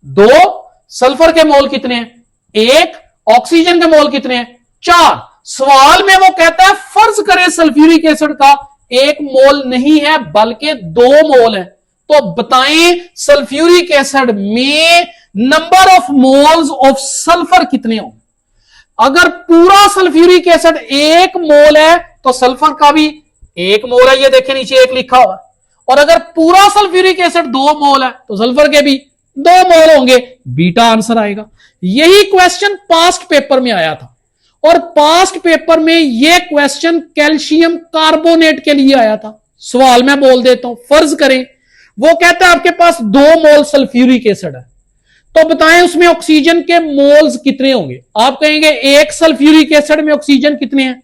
2, सल्फर के मोल कितने हैं? 1, ऑक्सीजन के मोल कितने हैं? 4। सवाल में वो कहता है फर्ज करें सल्फ्यूरिक एसिड का 1 मोल नहीं है बल्कि 2 मोल है, तो बताएं सल्फ्यूरिक एसिड में number of moles of sulphur कितने होंगे? अगर पूरा सल्फ्यूरिक एसिड 1 मोल है तो सल्फर का भी 1 मोल है, ये देखें नीचे 1 लिखा हुआ, और अगर पूरा सल्फ्यूरिक एसिड 2 मोल है तो सल्फर के भी 2 मोल होंगे, बीटा आंसर आएगा। यही क्वेश्चन पास्ट पेपर में आया था, और पास्ट पेपर में यह क्वेश्चन कैल्शियम कार्बोनेट के लिए आया था। सवाल मैं बोल देता हूं, फर्ज करें वो कहता है आपके पास 2 मोल सल्फ्यूरिक एसिड है, तो बताएं उसमें ऑक्सीजन के मोल्स कितने होंगे? आप कहेंगे 1 सल्फ्यूरिक एसिड में ऑक्सीजन कितने हैं?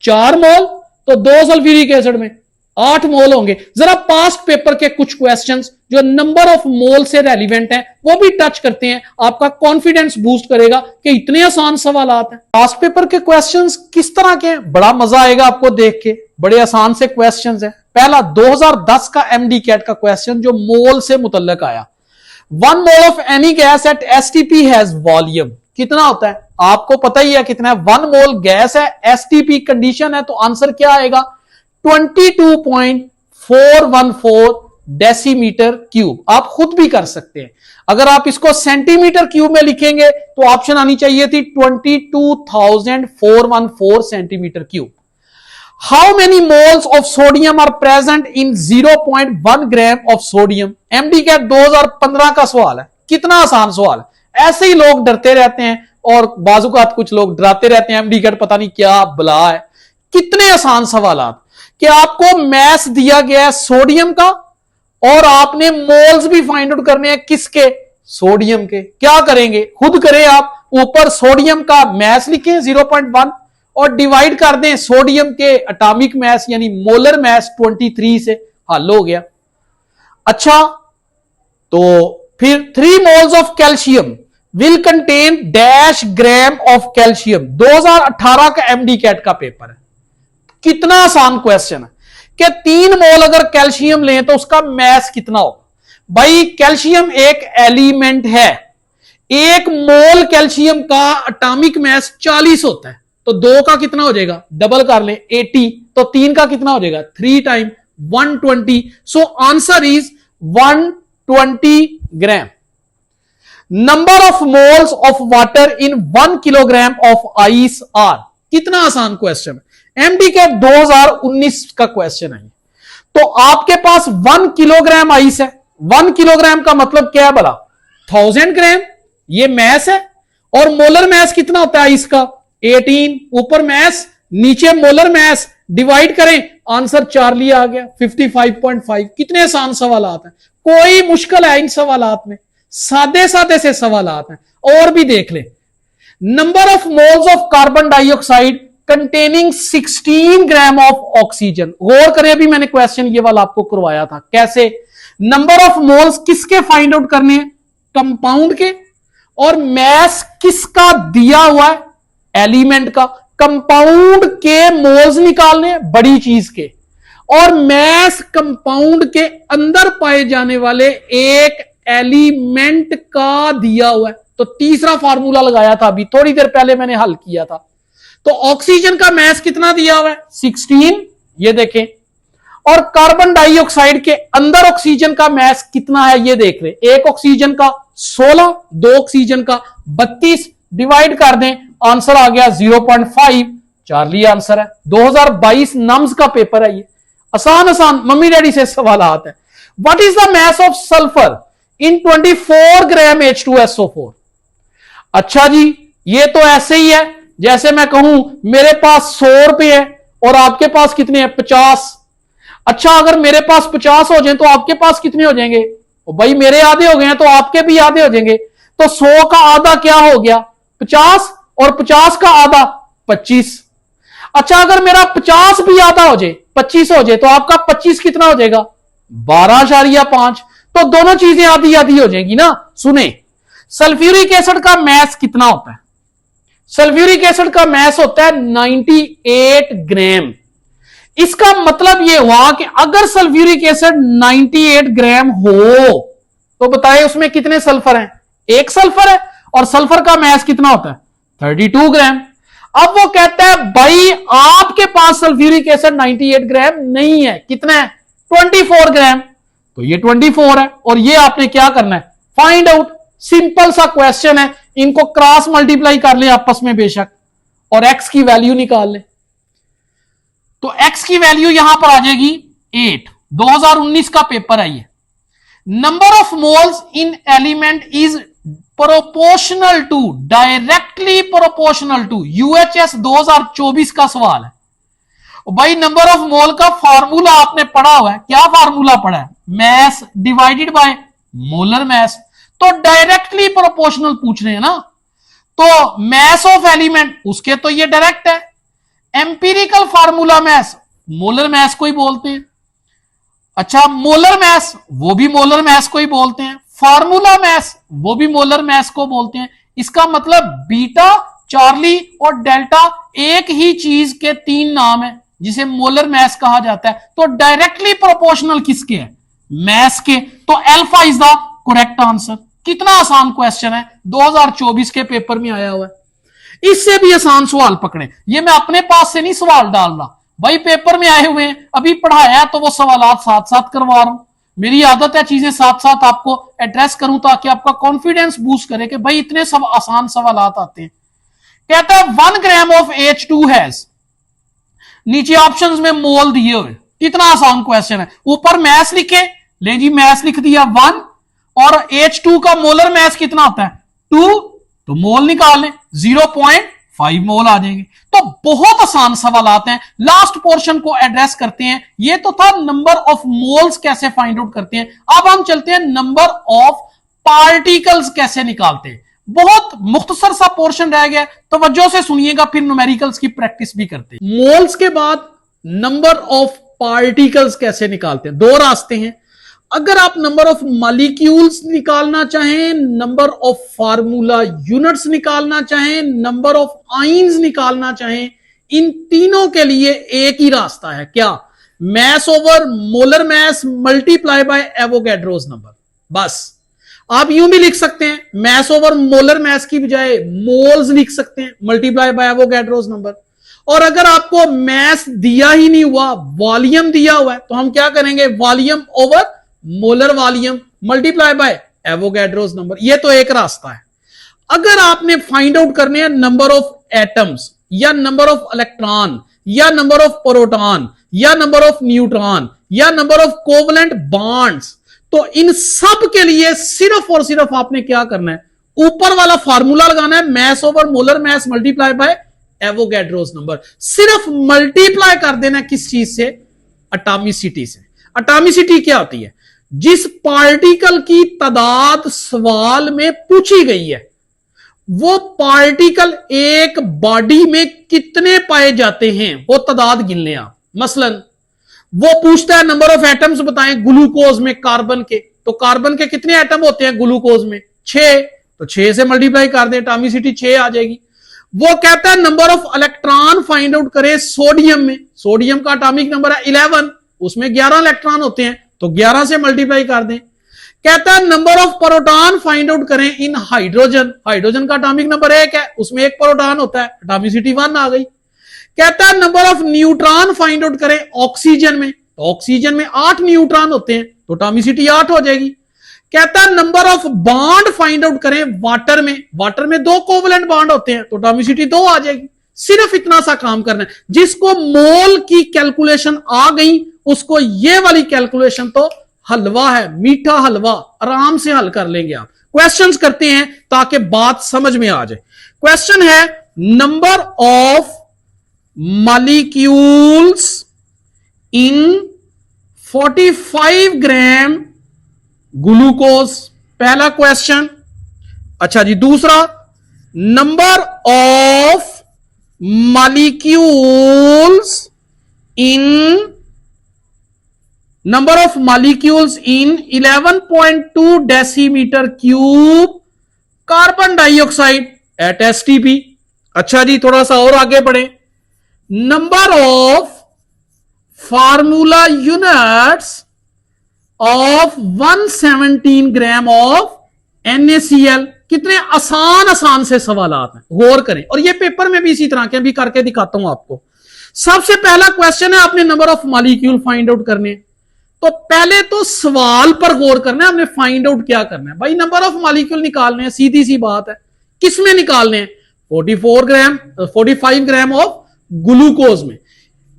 4 मोल, तो 2 सल्फ्यूरिक एसिड में 8 मोल होंगे। जरा पास्ट पेपर के कुछ क्वेश्चंस जो नंबर ऑफ मोल से रेलिवेंट हैं वो भी टच करते हैं, आपका कॉन्फिडेंस बूस्ट करेगा कि इतने आसान सवालात हैं। पास्ट पेपर के क्वेश्चंस किस तरह के हैं? बड़ा मजा आएगा आपको देख के, बड़े आसान से क्वेश्चंस हैं। पहला 2010 का एमडी कैट का क्वेश्चन जो मोल से मुतल्लक आया, 1 mole of any gas at STP has volume, कितना होता है? आपको पता ही है कितना है, 1 मोल गैस है, एसटीपी कंडीशन है, तो आंसर क्या आएगा? 22.414 डेसीमीटर क्यूब। आप खुद भी कर सकते हैं, अगर आप इसको सेंटीमीटर क्यूब में लिखेंगे तो ऑप्शन आनी चाहिए थी 22,414 centimetre cube. How many moles of sodium are present in 0.1 gram of sodium? MD CAT 2015 का सवाल है, कितना आसान सवाल है। ऐसे ही लोग डरते रहते हैं और बाजुकात कुछ लोग डराते रहते हैं, एमडी कैट पता नहीं क्या बला है। कितने आसान सवाल कि आपको मैस दिया गया है सोडियम का और आपने मोल्स भी फाइंड आउट करने हैं, किसके? सोडियम के। क्या करेंगे? खुद करें आप, ऊपर सोडियम का मैस लिखें 0.1 और डिवाइड कर दें सोडियम के एटॉमिक मैस यानी मोलर मैस 23 से, हल हो गया। अच्छा, तो फिर 3 moles of calcium will contain dash gram of calcium. 2018 का एमडी कैट का पेपर है। कितना आसान क्वेश्चन है कि 3 मोल अगर कैल्शियम लें तो उसका मैस कितना होगा? भाई कैल्शियम एक एलिमेंट है, 1 मोल कैल्शियम का एटॉमिक मैस 40 होता है, तो 2 का कितना हो जाएगा? डबल कर ले 80, तो 3 का कितना हो जाएगा? 3 time 120। So answer is 120 gram. Number of moles of water in 1 kilogram of ice are. कितना आसान क्वेश्चन है, एमडी के 2019 का क्वेश्चन है। तो आपके पास 1 किलोग्राम आइस है, 1 किलोग्राम का मतलब क्या है भला, 1000 ग्राम, ये मैस है। और मोलर मैस कितना होता है आइस का, 18, ऊपर मैस नीचे मोलर मैस, डिवाइड करें, आंसर चार्ली आ गया 55.5। कितने आसान सवाल हैं, कोई मुश्किल है इन सवालात में, सादे सादे से सवालात हैं। और भी देख ले, number of moles of carbon dioxide containing 16 gram of oxygen. गौर करें, अभी मैंने क्वेश्चन ये वाला आपको करवाया था, कैसे नंबर ऑफ मोल्स किसके फाइंड आउट करने हैं, कंपाउंड के, और मैस किसका दिया हुआ है, एलिमेंट का। कंपाउंड के मोल्स निकालने बड़ी चीज के, और मैस कंपाउंड के अंदर पाए जाने वाले एक एलिमेंट का दिया हुआ है। तो तीसरा फार्मूला लगाया था अभी थोड़ी देर पहले मैंने हल किया था। तो ऑक्सीजन का मैस कितना दिया हुआ है, 16, ये देखें। और कार्बन डाइऑक्साइड के अंदर ऑक्सीजन का मैस कितना है, ये देख रहे, एक ऑक्सीजन का 16, 2 ऑक्सीजन का 32, डिवाइड कर दें, आंसर आ गया 0.5, चार्ली आंसर है। 2022 नम्स का पेपर है ये, आसान आसान मम्मी डैडी से सवाल आते हैं। What is the mass of sulphur in 24 gram H2SO4। अच्छा जी, ये तो ऐसे ही है जैसे मैं कहूं मेरे पास 100 रुपए है और आपके पास कितने हैं, 50। अच्छा, अगर मेरे पास 50 हो जाए तो आपके पास कितने हो जाएंगे, भाई मेरे आधे हो गए हैं तो आपके भी आधे हो जाएंगे। तो 100 का आधा क्या हो गया, 50, और 50 का आधा 25। अच्छा, अगर मेरा 50 भी आधा हो जाए, 25 हो जाए, तो आपका 25 कितना हो जाएगा, 12.5। तो दोनों चीजें आधी आधी हो जाएंगी ना। सुने, सल्फ्यूरिक एसिड का मैस कितना होता है, सल्फ्यूरिक एसिड का मैस होता है 98 ग्राम। इसका मतलब यह हुआ कि अगर सल्फ्यूरिक एसिड 98 ग्राम हो तो बताए उसमें कितने सल्फर हैं, एक सल्फर है, और सल्फर का मैस कितना होता है, 32 ग्राम। अब वो कहता है भाई आपके पास सल्फ्यूरिक एसिड 98 ग्राम नहीं है, कितना है, 24 ग्राम। तो ये 24 है, और ये आपने क्या करना है, फाइंड आउट। सिंपल सा क्वेश्चन है, इनको क्रॉस मल्टीप्लाई कर ले आपस में बेशक, और एक्स की वैल्यू निकाल ले। तो एक्स की वैल्यू यहां पर आ जाएगी 8। 2019 का पेपर है ये। Number of moles in element is proportional to, directly proportional to, UHS 2024 का सवाल है भाई। नंबर ऑफ मोल का फार्मूला आपने पढ़ा हुआ है, क्या फार्मूला पढ़ा है, mass divided by molar mess. तो डायरेक्टली प्रोपोर्शनल पूछ रहे हैं ना, तो मैस ऑफ एलिमेंट उसके तो ये डायरेक्ट है। Empirical formula mass, molar mass को ही बोलते हैं। अच्छा, मोलर मैस वो भी मोलर मैस को ही बोलते हैं, फार्मूला मैस वो भी मोलर मैस को बोलते हैं। इसका मतलब बीटा, चार्ली और डेल्टा एक ही चीज के 3 नाम है जिसे मोलर मैस कहा जाता है। तो डायरेक्टली प्रोपोर्शनल किसके है, मैस के। तो alpha is the correct answer. कितना आसान क्वेश्चन है, 2024 के पेपर में आया हुआ है। इससे भी आसान सवाल पकड़े, ये मैं अपने पास से नहीं सवाल डाल रहा भाई, पेपर में आए हुए हैं, अभी पढ़ाया तो वो सवाल साथ साथ करवा रहा हूं। मेरी आदत है चीजें साथ साथ आपको एड्रेस करूं ताकि आपका कॉन्फिडेंस बूस्ट करे कि भाई इतने सब आसान सवाल आते हैं। कहता है 1 ग्राम ऑफ H2 हैज, नीचे ऑप्शंस में मोल दिए हुए। कितना आसान क्वेश्चन है, ऊपर मैस लिखे, ले जी मैस लिख दिया 1, और H2 का मोलर मैस कितना होता है 2, तो मोल निकाल लें, 0.5 मोल आ जाएंगे। तो बहुत आसान सवाल आते हैं। लास्ट पोर्शन को एड्रेस करते हैं। ये तो था नंबर ऑफ मोल्स कैसे फाइंड आउट करते हैं। अब हम चलते हैं नंबर ऑफ पार्टिकल्स कैसे निकालते हैं। बहुत मुख्तसर सा पोर्शन रह गया, तवज्जो से सुनिएगा, फिर न्यूमेरिकल्स की प्रैक्टिस भी करते हैं। मोल्स के बाद नंबर ऑफ पार्टिकल्स कैसे निकालते हैं, 2 रास्ते हैं। अगर आप नंबर ऑफ मॉलिक्यूल्स निकालना चाहें, नंबर ऑफ फार्मूला यूनिट्स निकालना चाहें, नंबर ऑफ आइंस निकालना चाहें, इन तीनों के लिए एक ही रास्ता है, क्या, mass over molar mass multiply by Avogadro's number. बस आप यूं भी लिख सकते हैं, मैस ओवर मोलर मैस की बजाय मोल्स लिख सकते हैं, मल्टीप्लाई बाय एवोगैड्रोस नंबर। और अगर आपको मैस दिया ही नहीं हुआ, वॉल्यूम दिया हुआ है, तो हम क्या करेंगे, volume over molar volume multiply by Avogadro's number. ये तो एक रास्ता है। अगर आपने फाइंड आउट करने हैं नंबर ऑफ एटम्स या नंबर ऑफ इलेक्ट्रॉन या नंबर ऑफ प्रोटॉन या नंबर ऑफ न्यूट्रॉन या नंबर ऑफ कोवलेंट बॉन्ड्स, तो इन सब के लिए सिर्फ और सिर्फ आपने क्या करना है, ऊपर वाला फार्मूला लगाना है, mass over molar mass multiply by Avogadro's number. सिर्फ मल्टीप्लाई कर देना है किस चीज से, एटॉमिसिटी से। एटॉमिसिटी क्या होती है, जिस पार्टिकल की तादाद सवाल में पूछी गई है वो पार्टिकल एक बॉडी में कितने पाए जाते हैं वो तादाद गिन लें आप। मसलन वो पूछता है नंबर ऑफ एटम्स बताएं ग्लूकोज में कार्बन के, तो कार्बन के कितने एटम होते हैं ग्लूकोज में, 6, तो 6 से मल्टीप्लाई कर दें, एटॉमिसिटी 6 आ जाएगी। वो कहता है number of electron find out करें सोडियम में, सोडियम का एटॉमिक नंबर है 11, उसमें 11 इलेक्ट्रॉन होते हैं, तो 11 से मल्टीप्लाई कर दें। कहता है number of proton find out करें इन हाइड्रोजन, हाइड्रोजन का एटॉमिक नंबर 1 है, उसमें 1 प्रोटॉन होता है, एटॉमिसिटी 1 आ गई। कहता है number of neutron find out करें ऑक्सीजन में, तो ऑक्सीजन में 8 न्यूट्रॉन होते हैं, तो एटॉमिसिटी 8 हो जाएगी। कहता है number of bond find out करें वाटर में, वाटर में 2 कोवलेंट बॉन्ड होते हैं, तो एटॉमिसिटी 2 आ जाएगी। सिर्फ इतना सा काम करना है। जिसको मोल की कैलकुलेशन आ गई उसको ये वाली कैलकुलेशन तो हलवा है, मीठा हलवा, आराम से हल कर लेंगे आप। क्वेश्चंस करते हैं ताकि बात समझ में आ जाए। क्वेश्चन है number of molecules in 45 gram glucose, पहला क्वेश्चन। अच्छा जी, दूसरा number of molecules in 11.2 decimetre cube carbon dioxide eight STP. अच्छा जी, थोड़ा सा और आगे बढ़े। Number of formula units of 117 gram of NaCl। कितने आसान से सवालात हैं, गौर करें। और ये पेपर में भी इसी तरह के भी करके दिखाता हूं आपको। सबसे पहला क्वेश्चन है आपने number of molecule find out करने, तो पहले तो सवाल पर गौर करना है, हमने फाइंड आउट क्या करना है भाई। नंबर ऑफ मॉलिक्यूल निकालने हैं, सीधी सी बात है। किसमें निकालने हैं, 45 ग्राम ऑफ ग्लूकोज में।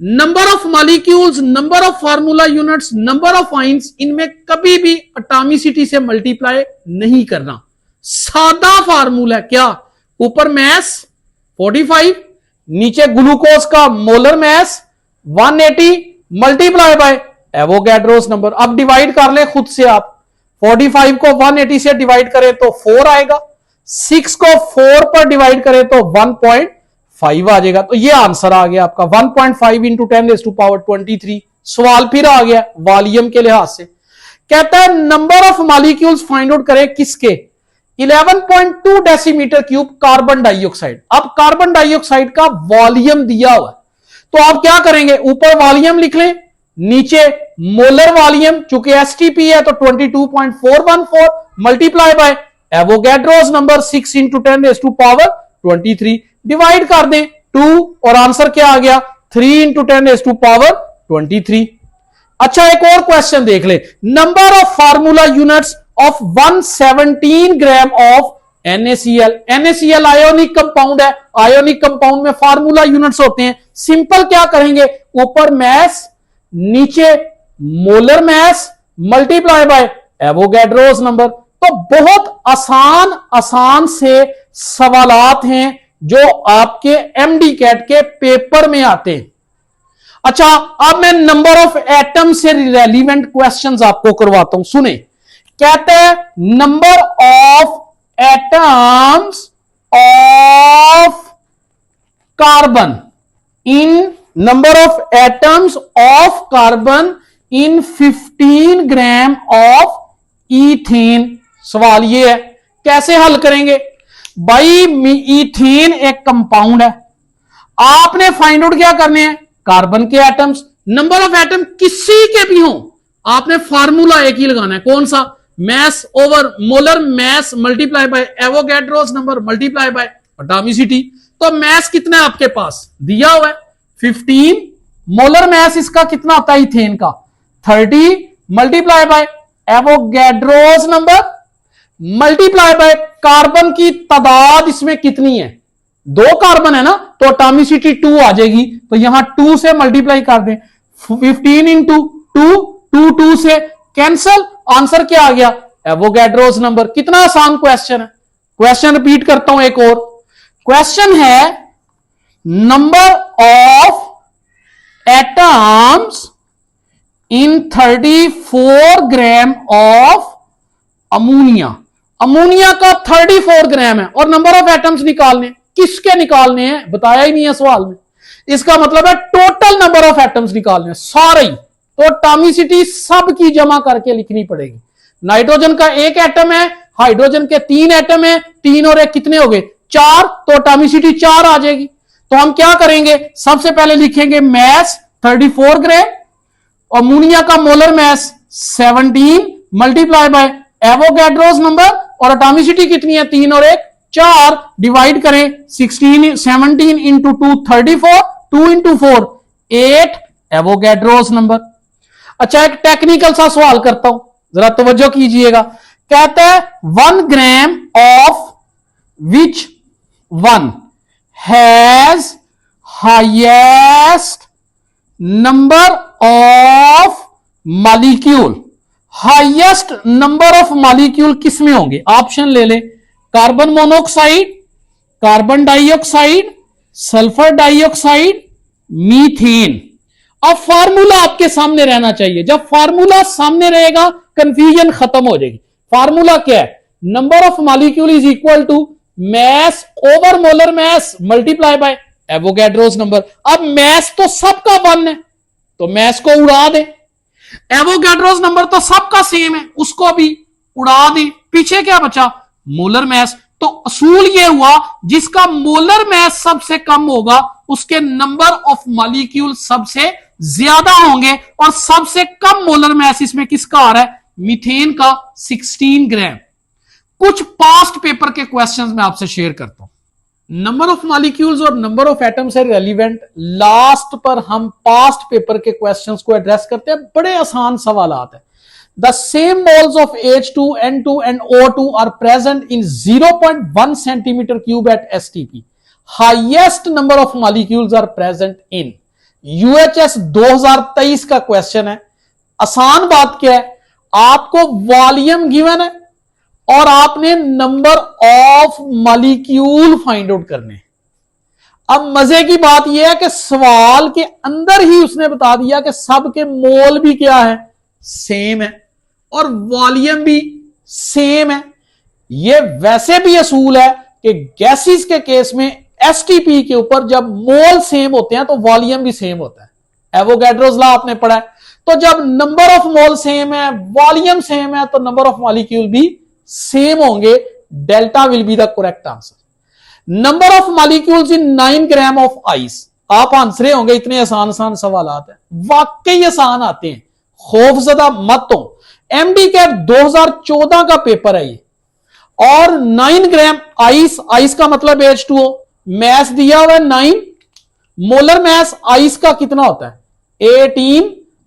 Number of molecules, number of formula units, number of ions, इनमें कभी भी एटॉमिसिटी से मल्टीप्लाई नहीं करना। सादा फार्मूला क्या, ऊपर मैस 45, नीचे ग्लूकोज का molar mass 180 multiply by Avogadro's number. अब डिवाइड कर ले खुद से आप, 45 को 180 से डिवाइड करें तो 4 आएगा, 6 को 4 पर डिवाइड करें तो 1.5 आ जाएगा। तो ये आंसर आ गया आपका 1.5 इंटू 10⁻23। सवाल फिर आ गया वॉल्यूम के लिहाज से। कहता है number of molecules find out करें किसके, 11.2 डेसीमीटर क्यूब कार्बन डाइऑक्साइड। अब कार्बन डाइऑक्साइड का वॉल्यूम दिया हुआ है, तो आप क्या करेंगे, ऊपर वॉल्यूम लिख लें, नीचे मोलर वॉल्यूम, चूंकि एसटीपी है तो 22.414 multiply by Avogadro's number 6 into 10⁻23, divide कर दें 2 और आंसर क्या आ गया 3 इंटू 10⁻23। अच्छा, एक और क्वेश्चन देख ले। Number of formula units of 117 gram of NaCl। NaCl ionic compound है, आयोनिक कंपाउंड में फार्मूला यूनिट्स होते हैं। सिंपल क्या करेंगे, ऊपर मैस, नीचे molar mass multiply by Avogadro's number. तो बहुत आसान से सवालात हैं जो आपके MD कैट के पेपर में आते हैं। अच्छा, अब मैं नंबर ऑफ एटम से रिलेवेंट क्वेश्चंस आपको करवाता हूं, सुने। कहते हैं number of atoms of carbon in number of atoms of carbon in 15 gram of ethane. सवाल ये है कैसे हल करेंगे भाई। ईथेन एक कंपाउंड है, आपने फाइंड आउट क्या करने हैं, कार्बन के एटम्स। नंबर ऑफ एटम किसी के भी हो, आपने फार्मूला एक ही लगाना है, कौन सा, mass over molar mass multiply by Avogadro's number multiply by atomicity. तो मैस कितना है आपके पास दिया हुआ है 15, मोलर मैस इसका कितना होता है इथेन का 30 multiply by Avogadro's number. Multiply by carbon की तादाद इसमें कितनी है, 2 कार्बन है ना, तो एटॉमिसिटी 2 आ जाएगी, तो यहां 2 से मल्टीप्लाई कर दें, 15 इंटू 2, 2 से कैंसल, आंसर क्या आ गया, एवोगैड्रोस नंबर। कितना आसान क्वेश्चन है। क्वेश्चन रिपीट करता हूं एक और, क्वेश्चन है number of atoms in 34 gram of ammonia. Ammonia का 34 ग्राम है और नंबर ऑफ एटम्स निकालने, किसके निकालने हैं बताया ही नहीं है सवाल में। इसका मतलब है टोटल नंबर ऑफ एटम्स निकालने हैं सारे, तो एटॉमिसिटी सब की जमा करके लिखनी पड़ेगी। नाइट्रोजन का 1 एटम है, हाइड्रोजन के 3 एटम है, 3 और 1 कितने हो गए 4, तो एटॉमिसिटी 4 आ जाएगी। तो हम क्या करेंगे, सबसे पहले लिखेंगे मैस 34 ग्राम, अमोनिया का molar mass 17 multiply by Avogadro's number, और एटॉमिसिटी कितनी है 3 और 1 4, डिवाइड करें 17 इंटू 2 34, 2 इंटू 4 8 एवोगैड्रोस नंबर। अच्छा एक टेक्निकल सा सवाल करता हूं, जरा तवज्जो कीजिएगा। कहता है 1 gram of which one has highest number of molecule. Highest number of molecule किसमें होंगे, ऑप्शन ले ले, carbon monoxide, carbon dioxide, sulphur dioxide, methane. अब फार्मूला आपके सामने रहना चाहिए, जब फार्मूला सामने रहेगा कंफ्यूजन खत्म हो जाएगी। फार्मूला क्या है, number of molecule is equal to mass over molar mass multiply by Avogadro's number. अब मैस तो सबका 1 है, तो मैस को उड़ा दे, एवोगैड्रोस नंबर तो सबका सेम है, उसको भी उड़ा दे, पीछे क्या बचा मोलर मैस। तो असूल यह हुआ जिसका मोलर मैस सबसे कम होगा उसके नंबर ऑफ मॉलिक्यूल सबसे ज्यादा होंगे, और सबसे कम मोलर मैस इसमें किसका आ रहा है, मीथेन का 16 ग्राम। कुछ पास्ट पेपर के क्वेश्चंस मैं आपसे शेयर करता हूं। नंबर ऑफ मॉलिक्यूल्स और नंबर ऑफ एटम्स है रेलिवेंट, लास्ट पर हम पास्ट पेपर के क्वेश्चंस को एड्रेस करते हैं, बड़े आसान सवालात हैं। The same moles of H2, N2 and O2 are present in 0.1 centimeter cube at STP. Highest number of molecules are present in UHS 2023 का क्वेश्चन है। आसान बात क्या है, आपको वॉल्यूम गिवन है और आपने number of molecule find out करने। अब मजे की बात यह है कि सवाल के अंदर ही उसने बता दिया कि सबके मोल भी क्या है, सेम है, और वॉल्यूम भी सेम है। यह वैसे भी असूल है कि गैसेस के केस में एसटीपी के ऊपर जब मोल सेम होते हैं तो वॉल्यूम भी सेम होता है। एवोगैड्रोस लॉ आपने पढ़ा है, तो जब नंबर ऑफ मोल सेम है, वॉल्यूम सेम है, तो नंबर ऑफ मॉलिक्यूल भी सेम होंगे। Delta will be the correct answer. Number of molecules in 9 gram of ice. आप आंसर होंगे इतने आसान आसान सवाल आते हैं, वाकई आसान आते हैं, खौफजदा मत हो। एमडी कैप 2014 का पेपर है ये, और 9 ग्राम आइस, आइस का मतलब H2O, मैस दिया हुआ है 9, मोलर मैस आइस का कितना होता है 18,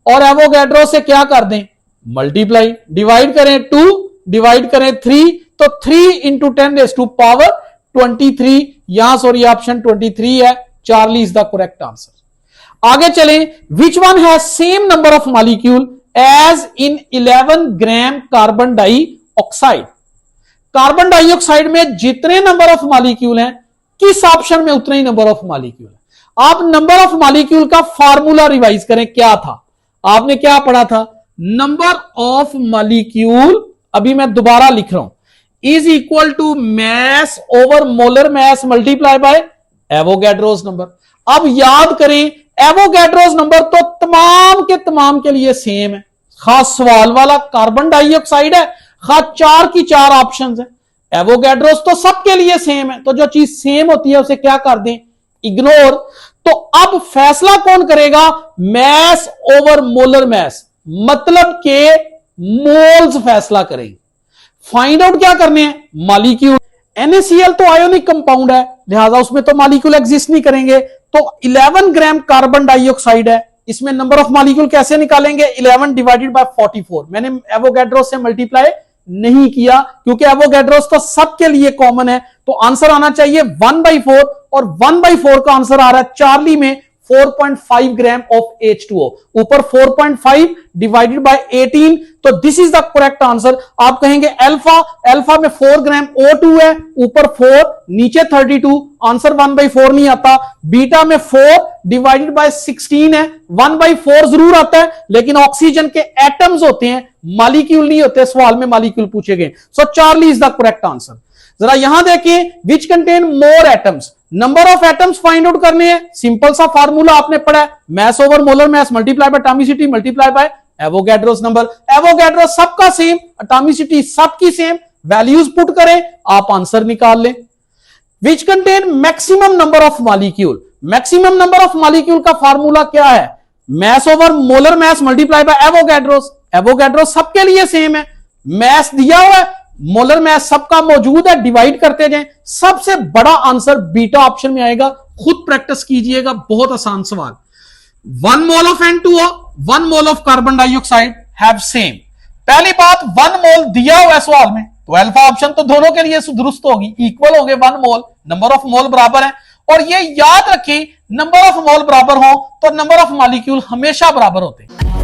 और एवोगैड्रो से क्या कर दें मल्टीप्लाई, डिवाइड करें 2, डिवाइड करें 3, तो 3 इंटू 10⁻23। यहां सॉरी ऑप्शन 23 है, Charlie is the correct answer. आगे चलें, which one has same number of molecule as in 11 gram carbon dioxide. Carbon dioxide में जितने नंबर ऑफ मॉलिक्यूल हैं किस ऑप्शन में उतने ही नंबर ऑफ मॉलिक्यूल है। आप नंबर ऑफ मॉलिक्यूल का फॉर्मूला रिवाइज करें, क्या था आपने क्या पढ़ा था, नंबर ऑफ मॉलिक्यूल, अभी मैं दोबारा लिख रहा हूं, is equal to mass over molar mass multiply by Avogadro's number. अब याद करें एवोगैड्रोस नंबर तो तमाम के लिए सेम है, खास सवाल वाला कार्बन डाइऑक्साइड है, खास 4 की 4 ऑप्शंस है। एवोगैड्रोस तो सबके लिए सेम है, तो जो चीज सेम होती है उसे क्या कर दें, इग्नोर। तो अब फैसला कौन करेगा, मैस ओवर मोलर मैस, मतलब के मोल्स फैसला करेंगे। फाइंड आउट क्या करने हैं, मॉलिक्यूल। NaCl तो आयोनिक कंपाउंड है, लिहाजा उसमें तो मॉलिक्यूल एग्जिस्ट नहीं करेंगे। तो 11 ग्राम कार्बन डाइऑक्साइड है, इसमें नंबर ऑफ मॉलिक्यूल कैसे निकालेंगे, 11 डिवाइडेड बाय 44। मैंने एवोगैड्रो से मल्टीप्लाई नहीं किया क्योंकि एवोगैड्रोस तो सबके लिए कॉमन है, तो आंसर आना चाहिए 1/4 और 1/4 का आंसर आ रहा है चार्ली में 4.5 ग्राम ऑफ H2O। ऊपर 4.5 डिवाइडेड बाय 18, तो this is the correct answer. आप कहेंगे अल्फा में 4 ग्राम O2 है, ऊपर 4 नीचे 32, आंसर 1/4 नहीं आता। बीटा में 4 डिवाइडेड बाय 16 है, 1/4 जरूर आता है, लेकिन ऑक्सीजन के एटम्स होते हैं, मॉलिक्यूल नहीं होते। सवाल में मॉलिक्यूल पूछे गए, so Charlie is the correct answer. जरा यहां देखिए, which contain more atoms, number of atoms find out करने हैं। सिंपल सा फार्मूला आपने पढ़ा है, mass over molar mass multiply by atomicity multiply by Avogadro's number. Avogadro's सबका सेम, एटॉमिसिटी सबकी सेम, वैल्यूज पुट करें, आप आंसर निकाल लें। Which contain maximum number of molecule, maximum number of molecule का फार्मूला क्या है? Mass over molar mass multiply by Avogadro's. Avogadro's सबके लिए सेम है, मास दिया हुआ है, मोलर मास सबका मौजूद है, डिवाइड करते जाएं। सबसे बड़ा आंसर बीटा ऑप्शन में आएगा, खुद प्रैक्टिस कीजिएगा, बहुत आसान सवाल। 1 mole of N2O, 1 mole of carbon dioxide have same. पहली बात, 1 मोल दिया हुआ है सवाल में, तो अल्फा ऑप्शन तो दोनों के लिए दुरुस्त होगी, इक्वल हो गए 1 मोल, नंबर ऑफ मोल बराबर है। और ये याद रखें, नंबर ऑफ मोल बराबर हो तो नंबर ऑफ मॉलिक्यूल हमेशा बराबर होते हैं।